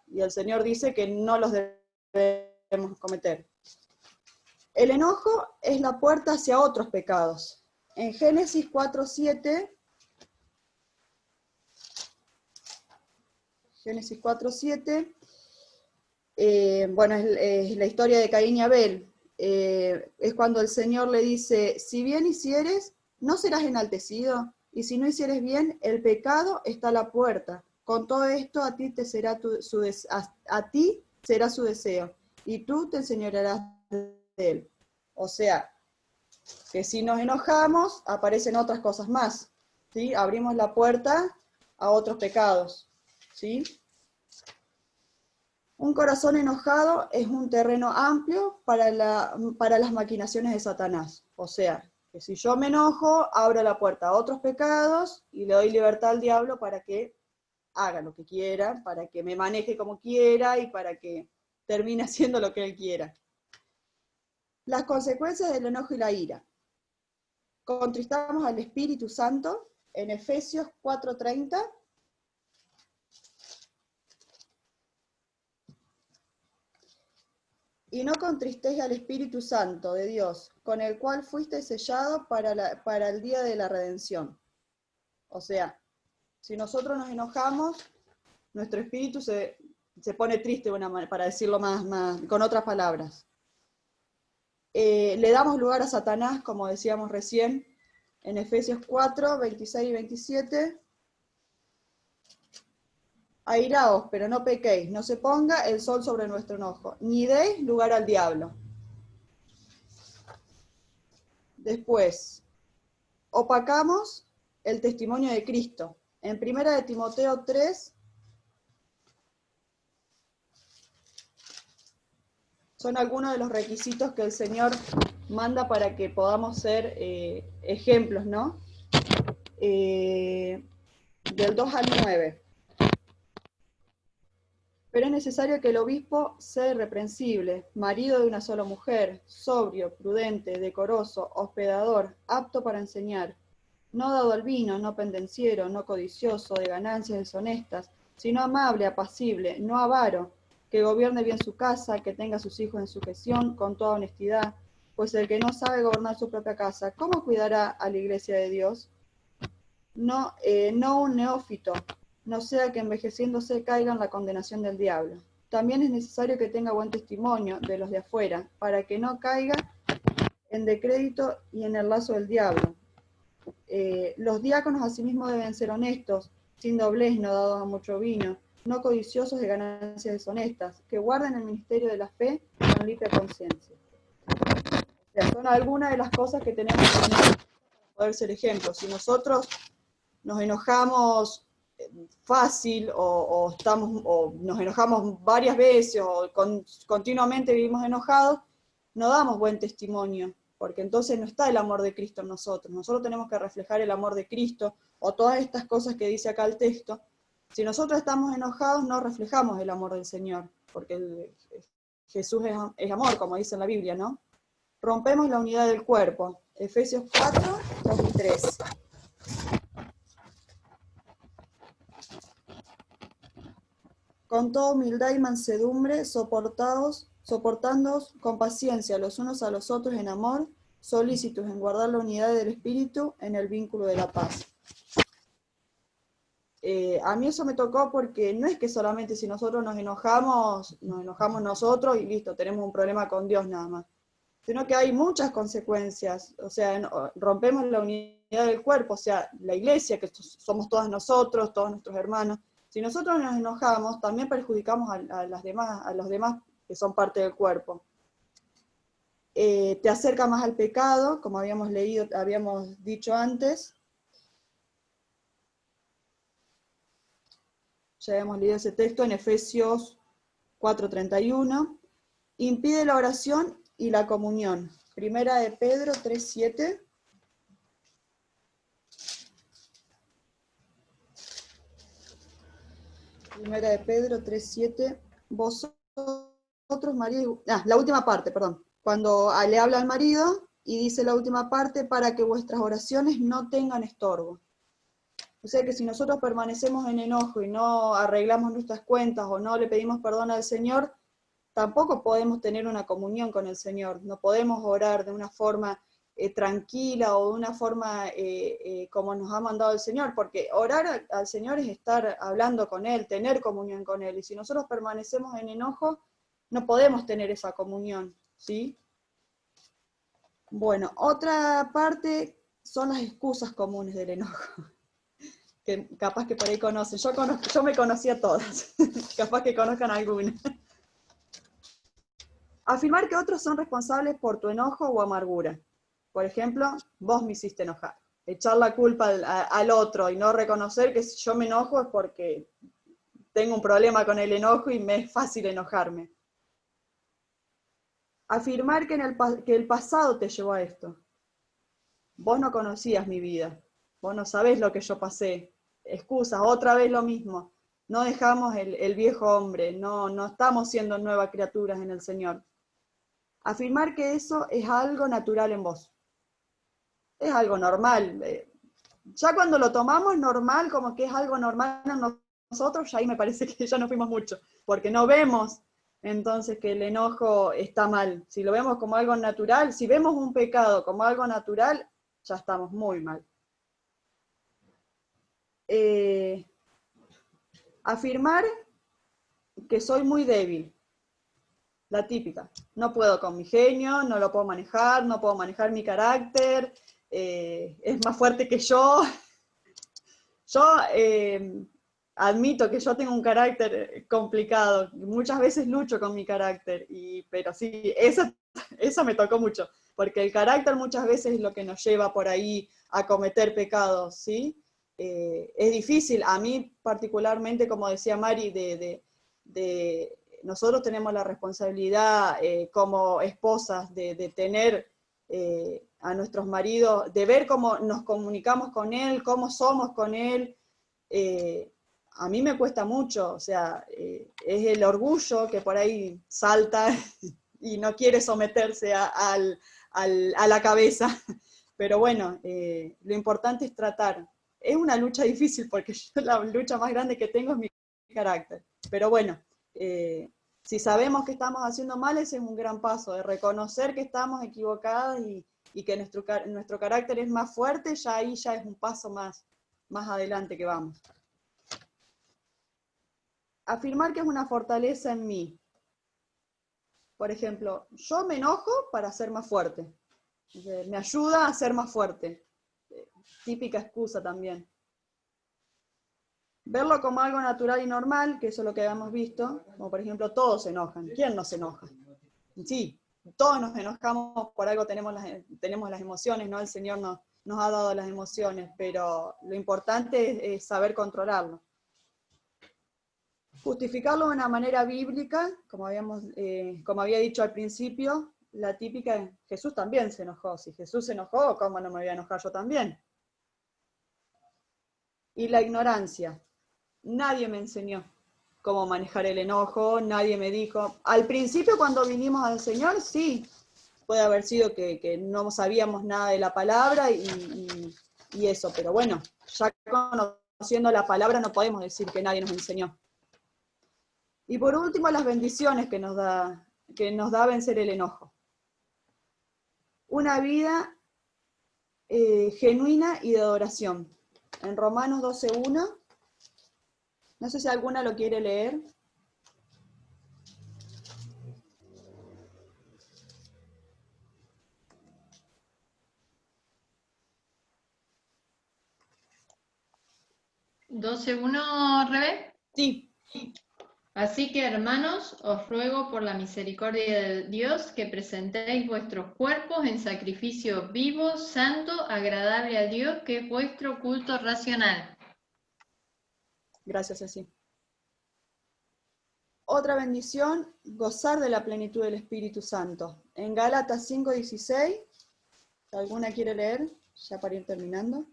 Speaker 12: Y el Señor dice que no los debemos cometer. El enojo es la puerta hacia otros pecados. En Génesis 4:7, bueno, es la historia de Caín y Abel. Es cuando el Señor le dice, si bien hicieres, no serás enaltecido, y si no hicieres bien, el pecado está a la puerta. Con todo esto a ti será su deseo, y tú te enseñorearás de él. O sea, que si nos enojamos, aparecen otras cosas más, ¿sí? Abrimos la puerta a otros pecados, ¿sí? Un corazón enojado es un terreno amplio para las maquinaciones de Satanás. O sea, que si yo me enojo, abro la puerta a otros pecados y le doy libertad al diablo para que haga lo que quiera, para que me maneje como quiera y para que termine haciendo lo que él quiera. Las consecuencias del enojo y la ira. Contristamos al Espíritu Santo en Efesios 4:30. Y no contristéis al Espíritu Santo de Dios, con el cual fuiste sellado para el día de la redención. O sea, si nosotros nos enojamos, nuestro espíritu se pone triste, para decirlo más con otras palabras. Le damos lugar a Satanás, como decíamos recién, en Efesios 4, 26 y 27. Airaos, pero no pequéis, no se ponga el sol sobre nuestro enojo, ni deis lugar al diablo. Después, opacamos el testimonio de Cristo. En 1 Timoteo 3, son algunos de los requisitos que el Señor manda para que podamos ser ejemplos, ¿no? Del 2 al 9. Pero es necesario que el obispo sea irreprensible, marido de una sola mujer, sobrio, prudente, decoroso, hospedador, apto para enseñar, no dado al vino, no pendenciero, no codicioso de ganancias deshonestas, sino amable, apacible, no avaro, que gobierne bien su casa, que tenga a sus hijos en sujeción, con toda honestidad, pues el que no sabe gobernar su propia casa, ¿cómo cuidará a la iglesia de Dios? No, no un neófito, no sea que envejeciéndose caiga en la condenación del diablo. También es necesario que tenga buen testimonio de los de afuera, para que no caiga en descrédito y en el lazo del diablo. Los diáconos asimismo deben ser honestos, sin doblez, no dados a mucho vino, no codiciosos de ganancias deshonestas, que guarden el ministerio de la fe con limpia conciencia. O sea, son algunas de las cosas que tenemos que tener para poder ser ejemplos. Si nosotros nos enojamos fácil o nos enojamos varias veces o continuamente vivimos enojados, no damos buen testimonio, porque entonces no está el amor de Cristo en nosotros. Nosotros tenemos que reflejar el amor de Cristo o todas estas cosas que dice acá el texto. Si nosotros estamos enojados, no reflejamos el amor del Señor, porque Jesús es amor, como dice en la Biblia, ¿no? Rompemos la unidad del cuerpo. Efesios 4, 2 y 3. Con toda humildad y mansedumbre, soportándoos con paciencia los unos a los otros en amor, solícitos en guardar la unidad del Espíritu en el vínculo de la paz. A mí eso me tocó porque no es que solamente si nosotros nos enojamos nosotros y listo, tenemos un problema con Dios nada más, sino que hay muchas consecuencias. O sea, rompemos la unidad del cuerpo, o sea, la iglesia, que somos todos nosotros, todos nuestros hermanos. Si nosotros nos enojamos, también perjudicamos a los demás que son parte del cuerpo. Te acerca más al pecado, como habíamos dicho antes. Ya habíamos leído ese texto en Efesios 4:31. Impide la oración y la comunión. Primera de Pedro 3:7. Primera de Pedro 3:7. Vosotros, marido... la última parte, perdón. Cuando le habla al marido y dice la última parte, para que vuestras oraciones no tengan estorbo. O sea que si nosotros permanecemos en enojo y no arreglamos nuestras cuentas o no le pedimos perdón al Señor, tampoco podemos tener una comunión con el Señor. No podemos orar de una forma tranquila o de una forma como nos ha mandado el Señor, porque orar al Señor es estar hablando con Él, tener comunión con Él, y si nosotros permanecemos en enojo, no podemos tener esa comunión, ¿sí? Bueno, otra parte son las excusas comunes del enojo, que capaz que por ahí conocen. Yo me conocía todas, capaz que conozcan algunas. Afirmar que otros son responsables por tu enojo o amargura. Por ejemplo, vos me hiciste enojar. Echar la culpa al otro y no reconocer que si yo me enojo es porque tengo un problema con el enojo y me es fácil enojarme. Afirmar que el pasado te llevó a esto. Vos no conocías mi vida. Vos no sabés lo que yo pasé. Excusas, otra vez lo mismo. No dejamos el viejo hombre. No estamos siendo nuevas criaturas en el Señor. Afirmar que eso es algo natural en vos. Es algo normal. Ya cuando lo tomamos normal, como que es algo normal en nosotros, ya ahí me parece que ya no fuimos mucho, porque no vemos entonces que el enojo está mal. Si lo vemos como algo natural, si vemos un pecado como algo natural, ya estamos muy mal. Afirmar que soy muy débil. La típica, no puedo con mi genio, no lo puedo manejar, no puedo manejar mi carácter, es más fuerte que yo. Yo admito que yo tengo un carácter complicado, muchas veces lucho con mi carácter, pero sí, eso me tocó mucho, porque el carácter muchas veces es lo que nos lleva por ahí a cometer pecados, ¿sí? Es difícil, a mí particularmente, como decía Mari, nosotros tenemos la responsabilidad como esposas de tener a nuestros maridos, de ver cómo nos comunicamos con él, cómo somos con él. A mí me cuesta mucho, o sea, es el orgullo que por ahí salta y no quiere someterse a la cabeza. Pero bueno, lo importante es tratar. Es una lucha difícil porque yo la lucha más grande que tengo es mi carácter. Pero bueno, si sabemos que estamos haciendo mal, ese es un gran paso, de reconocer que estamos equivocados y que nuestro carácter es más fuerte, ya ahí ya es un paso más adelante que vamos. Afirmar que es una fortaleza en mí. Por ejemplo, yo me enojo para ser más fuerte. Me ayuda a ser más fuerte. Típica excusa también. Verlo como algo natural y normal, que eso es lo que habíamos visto, como por ejemplo todos se enojan. ¿Quién no se enoja? Sí, todos nos enojamos, por algo tenemos las emociones, ¿no? El Señor nos ha dado las emociones, pero lo importante es saber controlarlo. Justificarlo de una manera bíblica, como había dicho al principio, la típica, Jesús también se enojó. Si Jesús se enojó, ¿cómo no me voy a enojar yo también? Y la ignorancia. Nadie me enseñó cómo manejar el enojo, nadie me dijo. Al principio cuando vinimos al Señor, sí, puede haber sido que no sabíamos nada de la palabra y eso, pero bueno, ya conociendo la palabra no podemos decir que nadie nos enseñó. Y por último, las bendiciones que nos da vencer el enojo. Una vida genuina y de adoración. En Romanos 12:1, no sé si alguna lo quiere leer.
Speaker 4: ¿12:1, Rebe?
Speaker 12: Sí.
Speaker 4: Así que, hermanos, os ruego por la misericordia de Dios que presentéis vuestros cuerpos en sacrificio vivo, santo, agradable a Dios, que es vuestro culto racional.
Speaker 12: Gracias, Ceci. Otra bendición, gozar de la plenitud del Espíritu Santo. En Gálatas 5:16, ¿alguna quiere leer? Ya para ir terminando.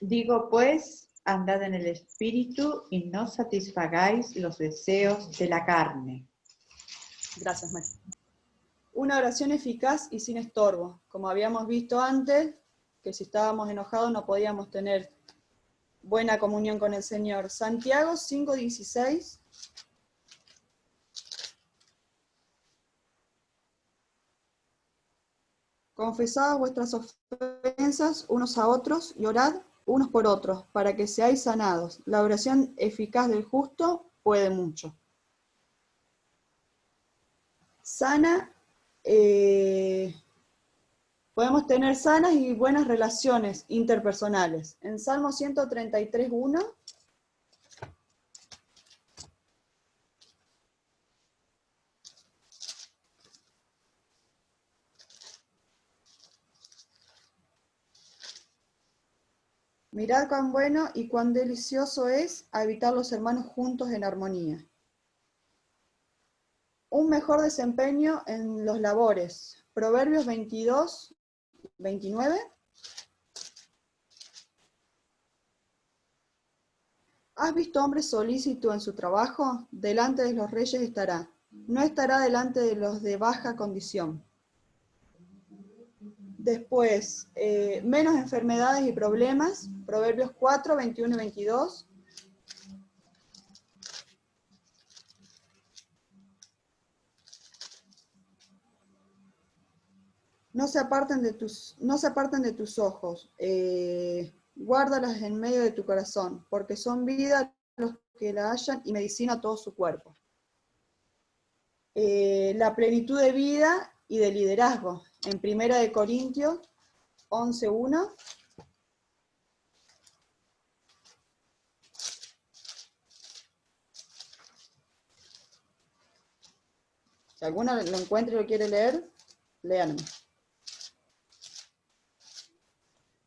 Speaker 10: Digo pues, andad en el Espíritu y no satisfagáis los deseos de la carne.
Speaker 12: Gracias, María. Una oración eficaz y sin estorbo. Como habíamos visto antes, que si estábamos enojados no podíamos tener buena comunión con el Señor. Santiago 5:16. Confesad vuestras ofensas unos a otros y orad unos por otros, para que seáis sanados. La oración eficaz del justo puede mucho. Sana, podemos tener sanas y buenas relaciones interpersonales. En Salmo 133:1, mirad cuán bueno y cuán delicioso es habitar los hermanos juntos en armonía. Un mejor desempeño en los labores. Proverbios 22:29. ¿Has visto hombre solícito en su trabajo? Delante de los reyes estará. No estará delante de los de baja condición. Después, menos enfermedades y problemas. Proverbios 4:21 y 22. No se aparten de tus ojos, guárdalas en medio de tu corazón, porque son vida los que la hallan y medicina a todo su cuerpo. La plenitud de vida y de liderazgo, en 1 Corintios 11:1. Si alguna lo encuentra y lo quiere leer, léanme.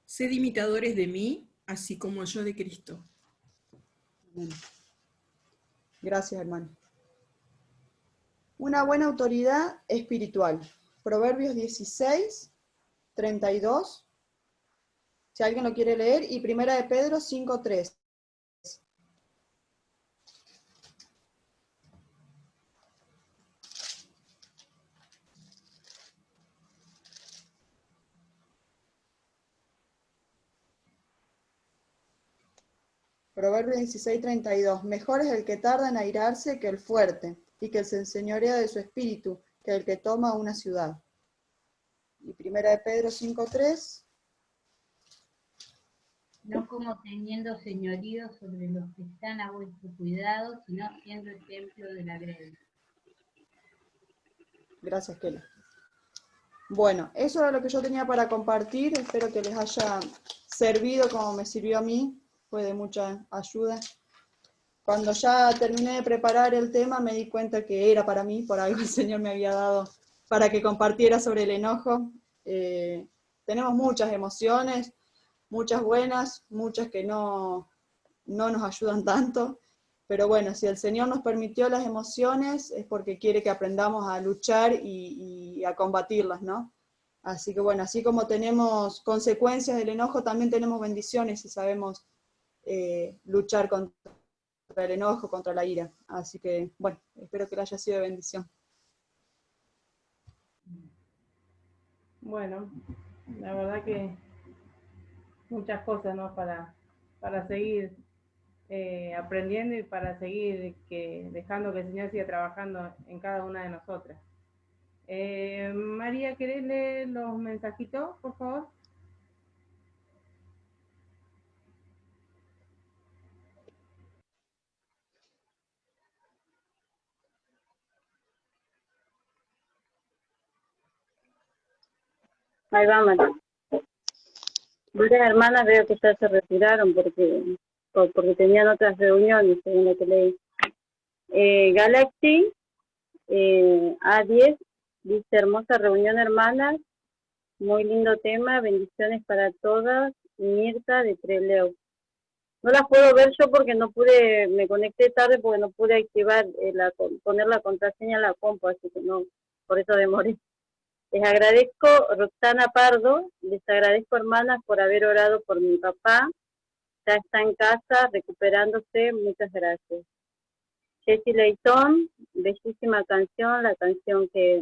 Speaker 17: Sed imitadores de mí, así como yo de Cristo.
Speaker 12: Amén. Gracias, hermano. Una buena autoridad espiritual. Proverbios 16:32. Si alguien lo quiere leer. Y 1 Pedro 5:3. Proverbios 16:32. Mejor es el que tarda en airarse que el fuerte, y que se enseñorea de su espíritu, que el que toma una ciudad. Y 1 de Pedro 5:3.
Speaker 20: No como teniendo señorío sobre los que están a vuestro cuidado, sino siendo el templo de la gracia.
Speaker 12: Gracias, Kela. Bueno, eso era lo que yo tenía para compartir. Espero que les haya servido como me sirvió a mí. Fue de mucha ayuda. Cuando ya terminé de preparar el tema, me di cuenta que era para mí, por algo el Señor me había dado para que compartiera sobre el enojo. Tenemos muchas emociones, muchas buenas, muchas que no nos ayudan tanto. Pero bueno, si el Señor nos permitió las emociones, es porque quiere que aprendamos a luchar y a combatirlas, ¿no? Así que bueno, así como tenemos consecuencias del enojo, también tenemos bendiciones si sabemos luchar contra el enojo, contra la ira. Así que bueno, espero que le haya sido de bendición.
Speaker 13: Bueno, la verdad que muchas cosas, ¿no? Para seguir aprendiendo y para seguir dejando que el Señor siga trabajando en cada una de nosotras. María, ¿querés leer los mensajitos, por favor?
Speaker 21: Ahí va, María. Varias hermanas veo que ya se retiraron porque tenían otras reuniones, según lo que leí. Galaxy A10 dice: hermosa reunión, hermanas, muy lindo tema, bendiciones para todas. Mirta de Trelew. No las puedo ver yo porque no pude, me conecté tarde porque no pude activar, poner la contraseña en la compu, así que no, por eso demoré. Les agradezco, Roxana Pardo, les agradezco, hermanas, por haber orado por mi papá. Ya está en casa, recuperándose, muchas gracias. Jessie Leitón, bellísima canción, la canción que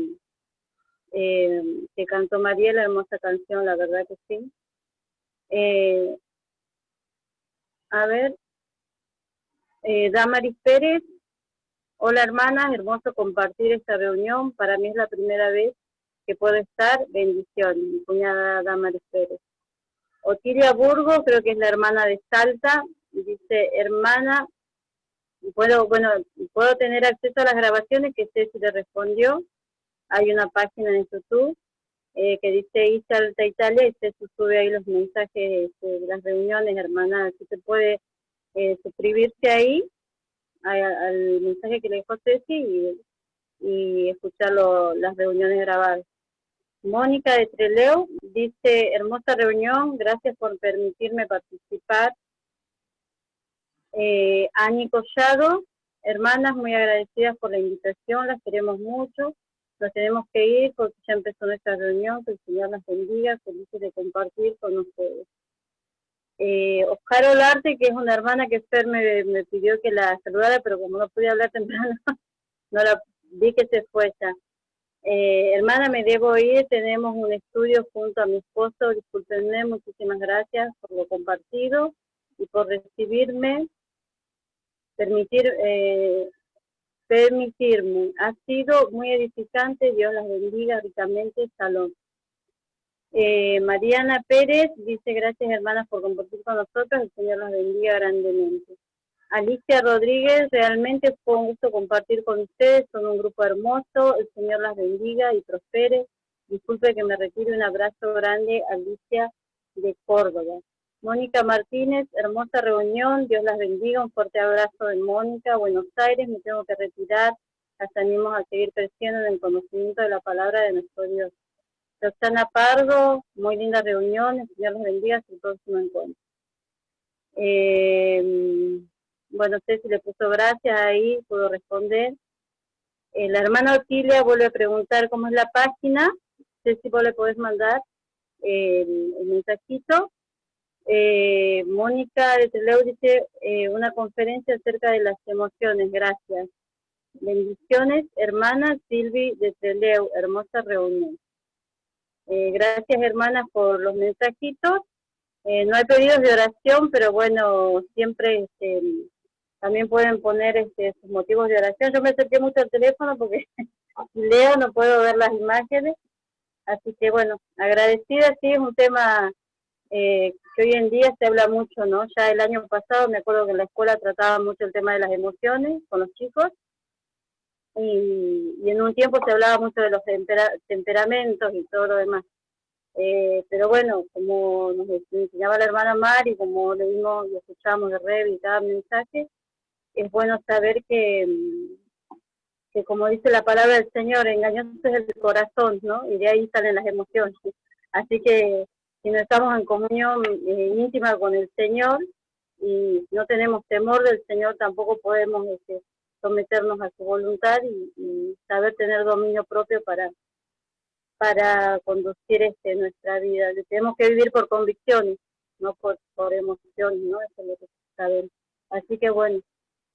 Speaker 21: cantó María, la hermosa canción, la verdad que sí. Damaris Pérez, hola hermanas, hermoso compartir esta reunión, para mí es la primera vez que puedo estar, bendiciones, mi cuñada Damaris Pérez. Otilia Burgo, creo que es la hermana de Salta, dice: hermana, puedo tener acceso a las grabaciones, que Ceci le respondió. Hay una página en YouTube que dice Isa Alta Italia, y Ceci sube ahí los mensajes de las reuniones, hermana, si se puede suscribirse ahí al mensaje que le dejó Ceci y escuchar las reuniones grabadas. Mónica de Trelew dice: hermosa reunión, gracias por permitirme participar. Ani Collado, hermanas, muy agradecidas por la invitación, las queremos mucho, nos tenemos que ir porque ya empezó nuestra reunión, que el Señor las bendiga, felices de compartir con ustedes. Oscar Olarte, que es una hermana que Fer me pidió que la saludara, pero como no pude hablar temprano, no la vi que se fue ya. Hermana, me debo ir, tenemos un estudio junto a mi esposo, discúlpenme, muchísimas gracias por lo compartido y por recibirme, permitirme, ha sido muy edificante, Dios las bendiga ricamente, salud. Mariana Pérez dice: gracias hermanas por compartir con nosotros, el Señor las bendiga grandemente. Alicia Rodríguez, realmente fue un gusto compartir con ustedes, son un grupo hermoso, el Señor las bendiga y prospere. Disculpe que me retire, un abrazo grande, Alicia de Córdoba. Mónica Martínez, hermosa reunión, Dios las bendiga, un fuerte abrazo de Mónica, Buenos Aires, me tengo que retirar, las animamos a seguir creciendo en el conocimiento de la palabra de nuestro Dios. Roxana Pardo, muy linda reunión, el Señor los bendiga, hasta el próximo encuentro. Bueno, Ceci le puso gracias ahí, pudo responder. La hermana Otilia vuelve a preguntar cómo es la página. Ceci, vos le podés mandar el mensajito. Mónica de Trelew dice: una conferencia acerca de las emociones, gracias. Bendiciones, hermana Silvi de Trelew, hermosa reunión. Gracias, hermanas, por los mensajitos. No hay pedidos de oración, pero bueno, siempre también pueden poner sus motivos de oración. Yo me acerqué mucho al teléfono porque leo, no puedo ver las imágenes. Así que bueno, agradecida, sí, es un tema que hoy en día se habla mucho, ¿no? Ya el año pasado me acuerdo que en la escuela trataba mucho el tema de las emociones con los chicos, y en un tiempo se hablaba mucho de los temperamentos y todo lo demás. Pero bueno, como nos enseñaba la hermana Mar y como leímos y escuchamos de Rev y cada mensaje, es bueno saber que como dice la palabra del Señor, engañoso es el corazón, ¿no? Y de ahí salen las emociones. Así que si no estamos en comunión íntima con el Señor y no tenemos temor del Señor, tampoco podemos someternos a su voluntad y saber tener dominio propio para conducir nuestra vida. Tenemos que vivir por convicciones, no por emociones, ¿no? Eso es lo que sabemos. Así que bueno,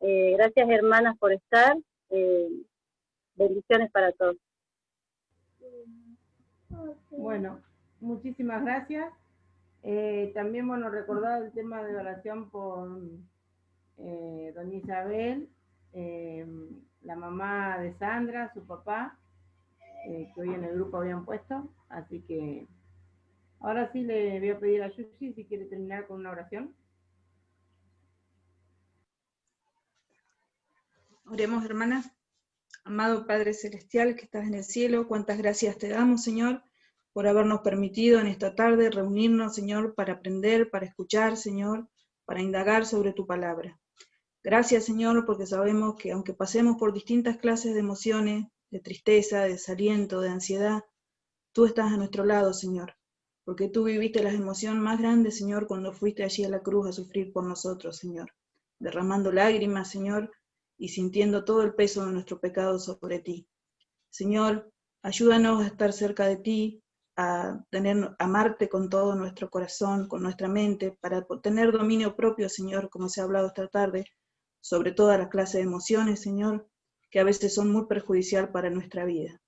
Speaker 21: gracias hermanas por estar. Bendiciones para todos.
Speaker 13: Bueno, muchísimas gracias. También, bueno, recordar el tema de oración por doña Isabel, la mamá de Sandra, su papá, que hoy en el grupo habían puesto. Así que ahora sí le voy a pedir a Yushi si quiere terminar con una oración.
Speaker 15: Oremos, hermanas. Amado Padre Celestial que estás en el cielo, cuántas gracias te damos, Señor, por habernos permitido en esta tarde reunirnos, Señor, para aprender, para escuchar, Señor, para indagar sobre tu palabra. Gracias, Señor, porque sabemos que aunque pasemos por distintas clases de emociones, de tristeza, de desaliento, de ansiedad, tú estás a nuestro lado, Señor, porque tú viviste las emociones más grandes, Señor, cuando fuiste allí a la cruz a sufrir por nosotros, Señor, derramando lágrimas, Señor, y sintiendo todo el peso de nuestro pecado sobre ti. Señor, ayúdanos a estar cerca de ti, a amarte con todo nuestro corazón, con nuestra mente, para tener dominio propio, Señor, como se ha hablado esta tarde, sobre toda la clase de emociones, Señor, que a veces son muy perjudiciales para nuestra vida.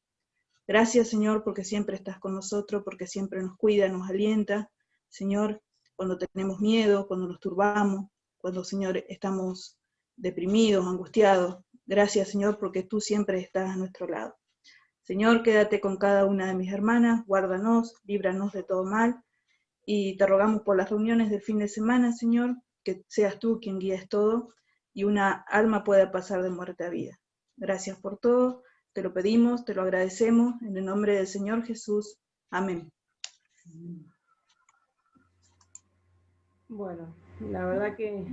Speaker 15: Gracias, Señor, porque siempre estás con nosotros, porque siempre nos cuida, nos alienta, Señor, cuando tenemos miedo, cuando nos turbamos, cuando, Señor, estamos deprimidos, angustiados. Gracias, Señor, porque tú siempre estás a nuestro lado. Señor, quédate con cada una de mis hermanas, guárdanos, líbranos de todo mal, y te rogamos por las reuniones del fin de semana, Señor, que seas tú quien guíes todo, y una alma pueda pasar de muerte a vida. Gracias por todo, te lo pedimos, te lo agradecemos, en el nombre del Señor Jesús. Amén.
Speaker 13: Bueno, la verdad que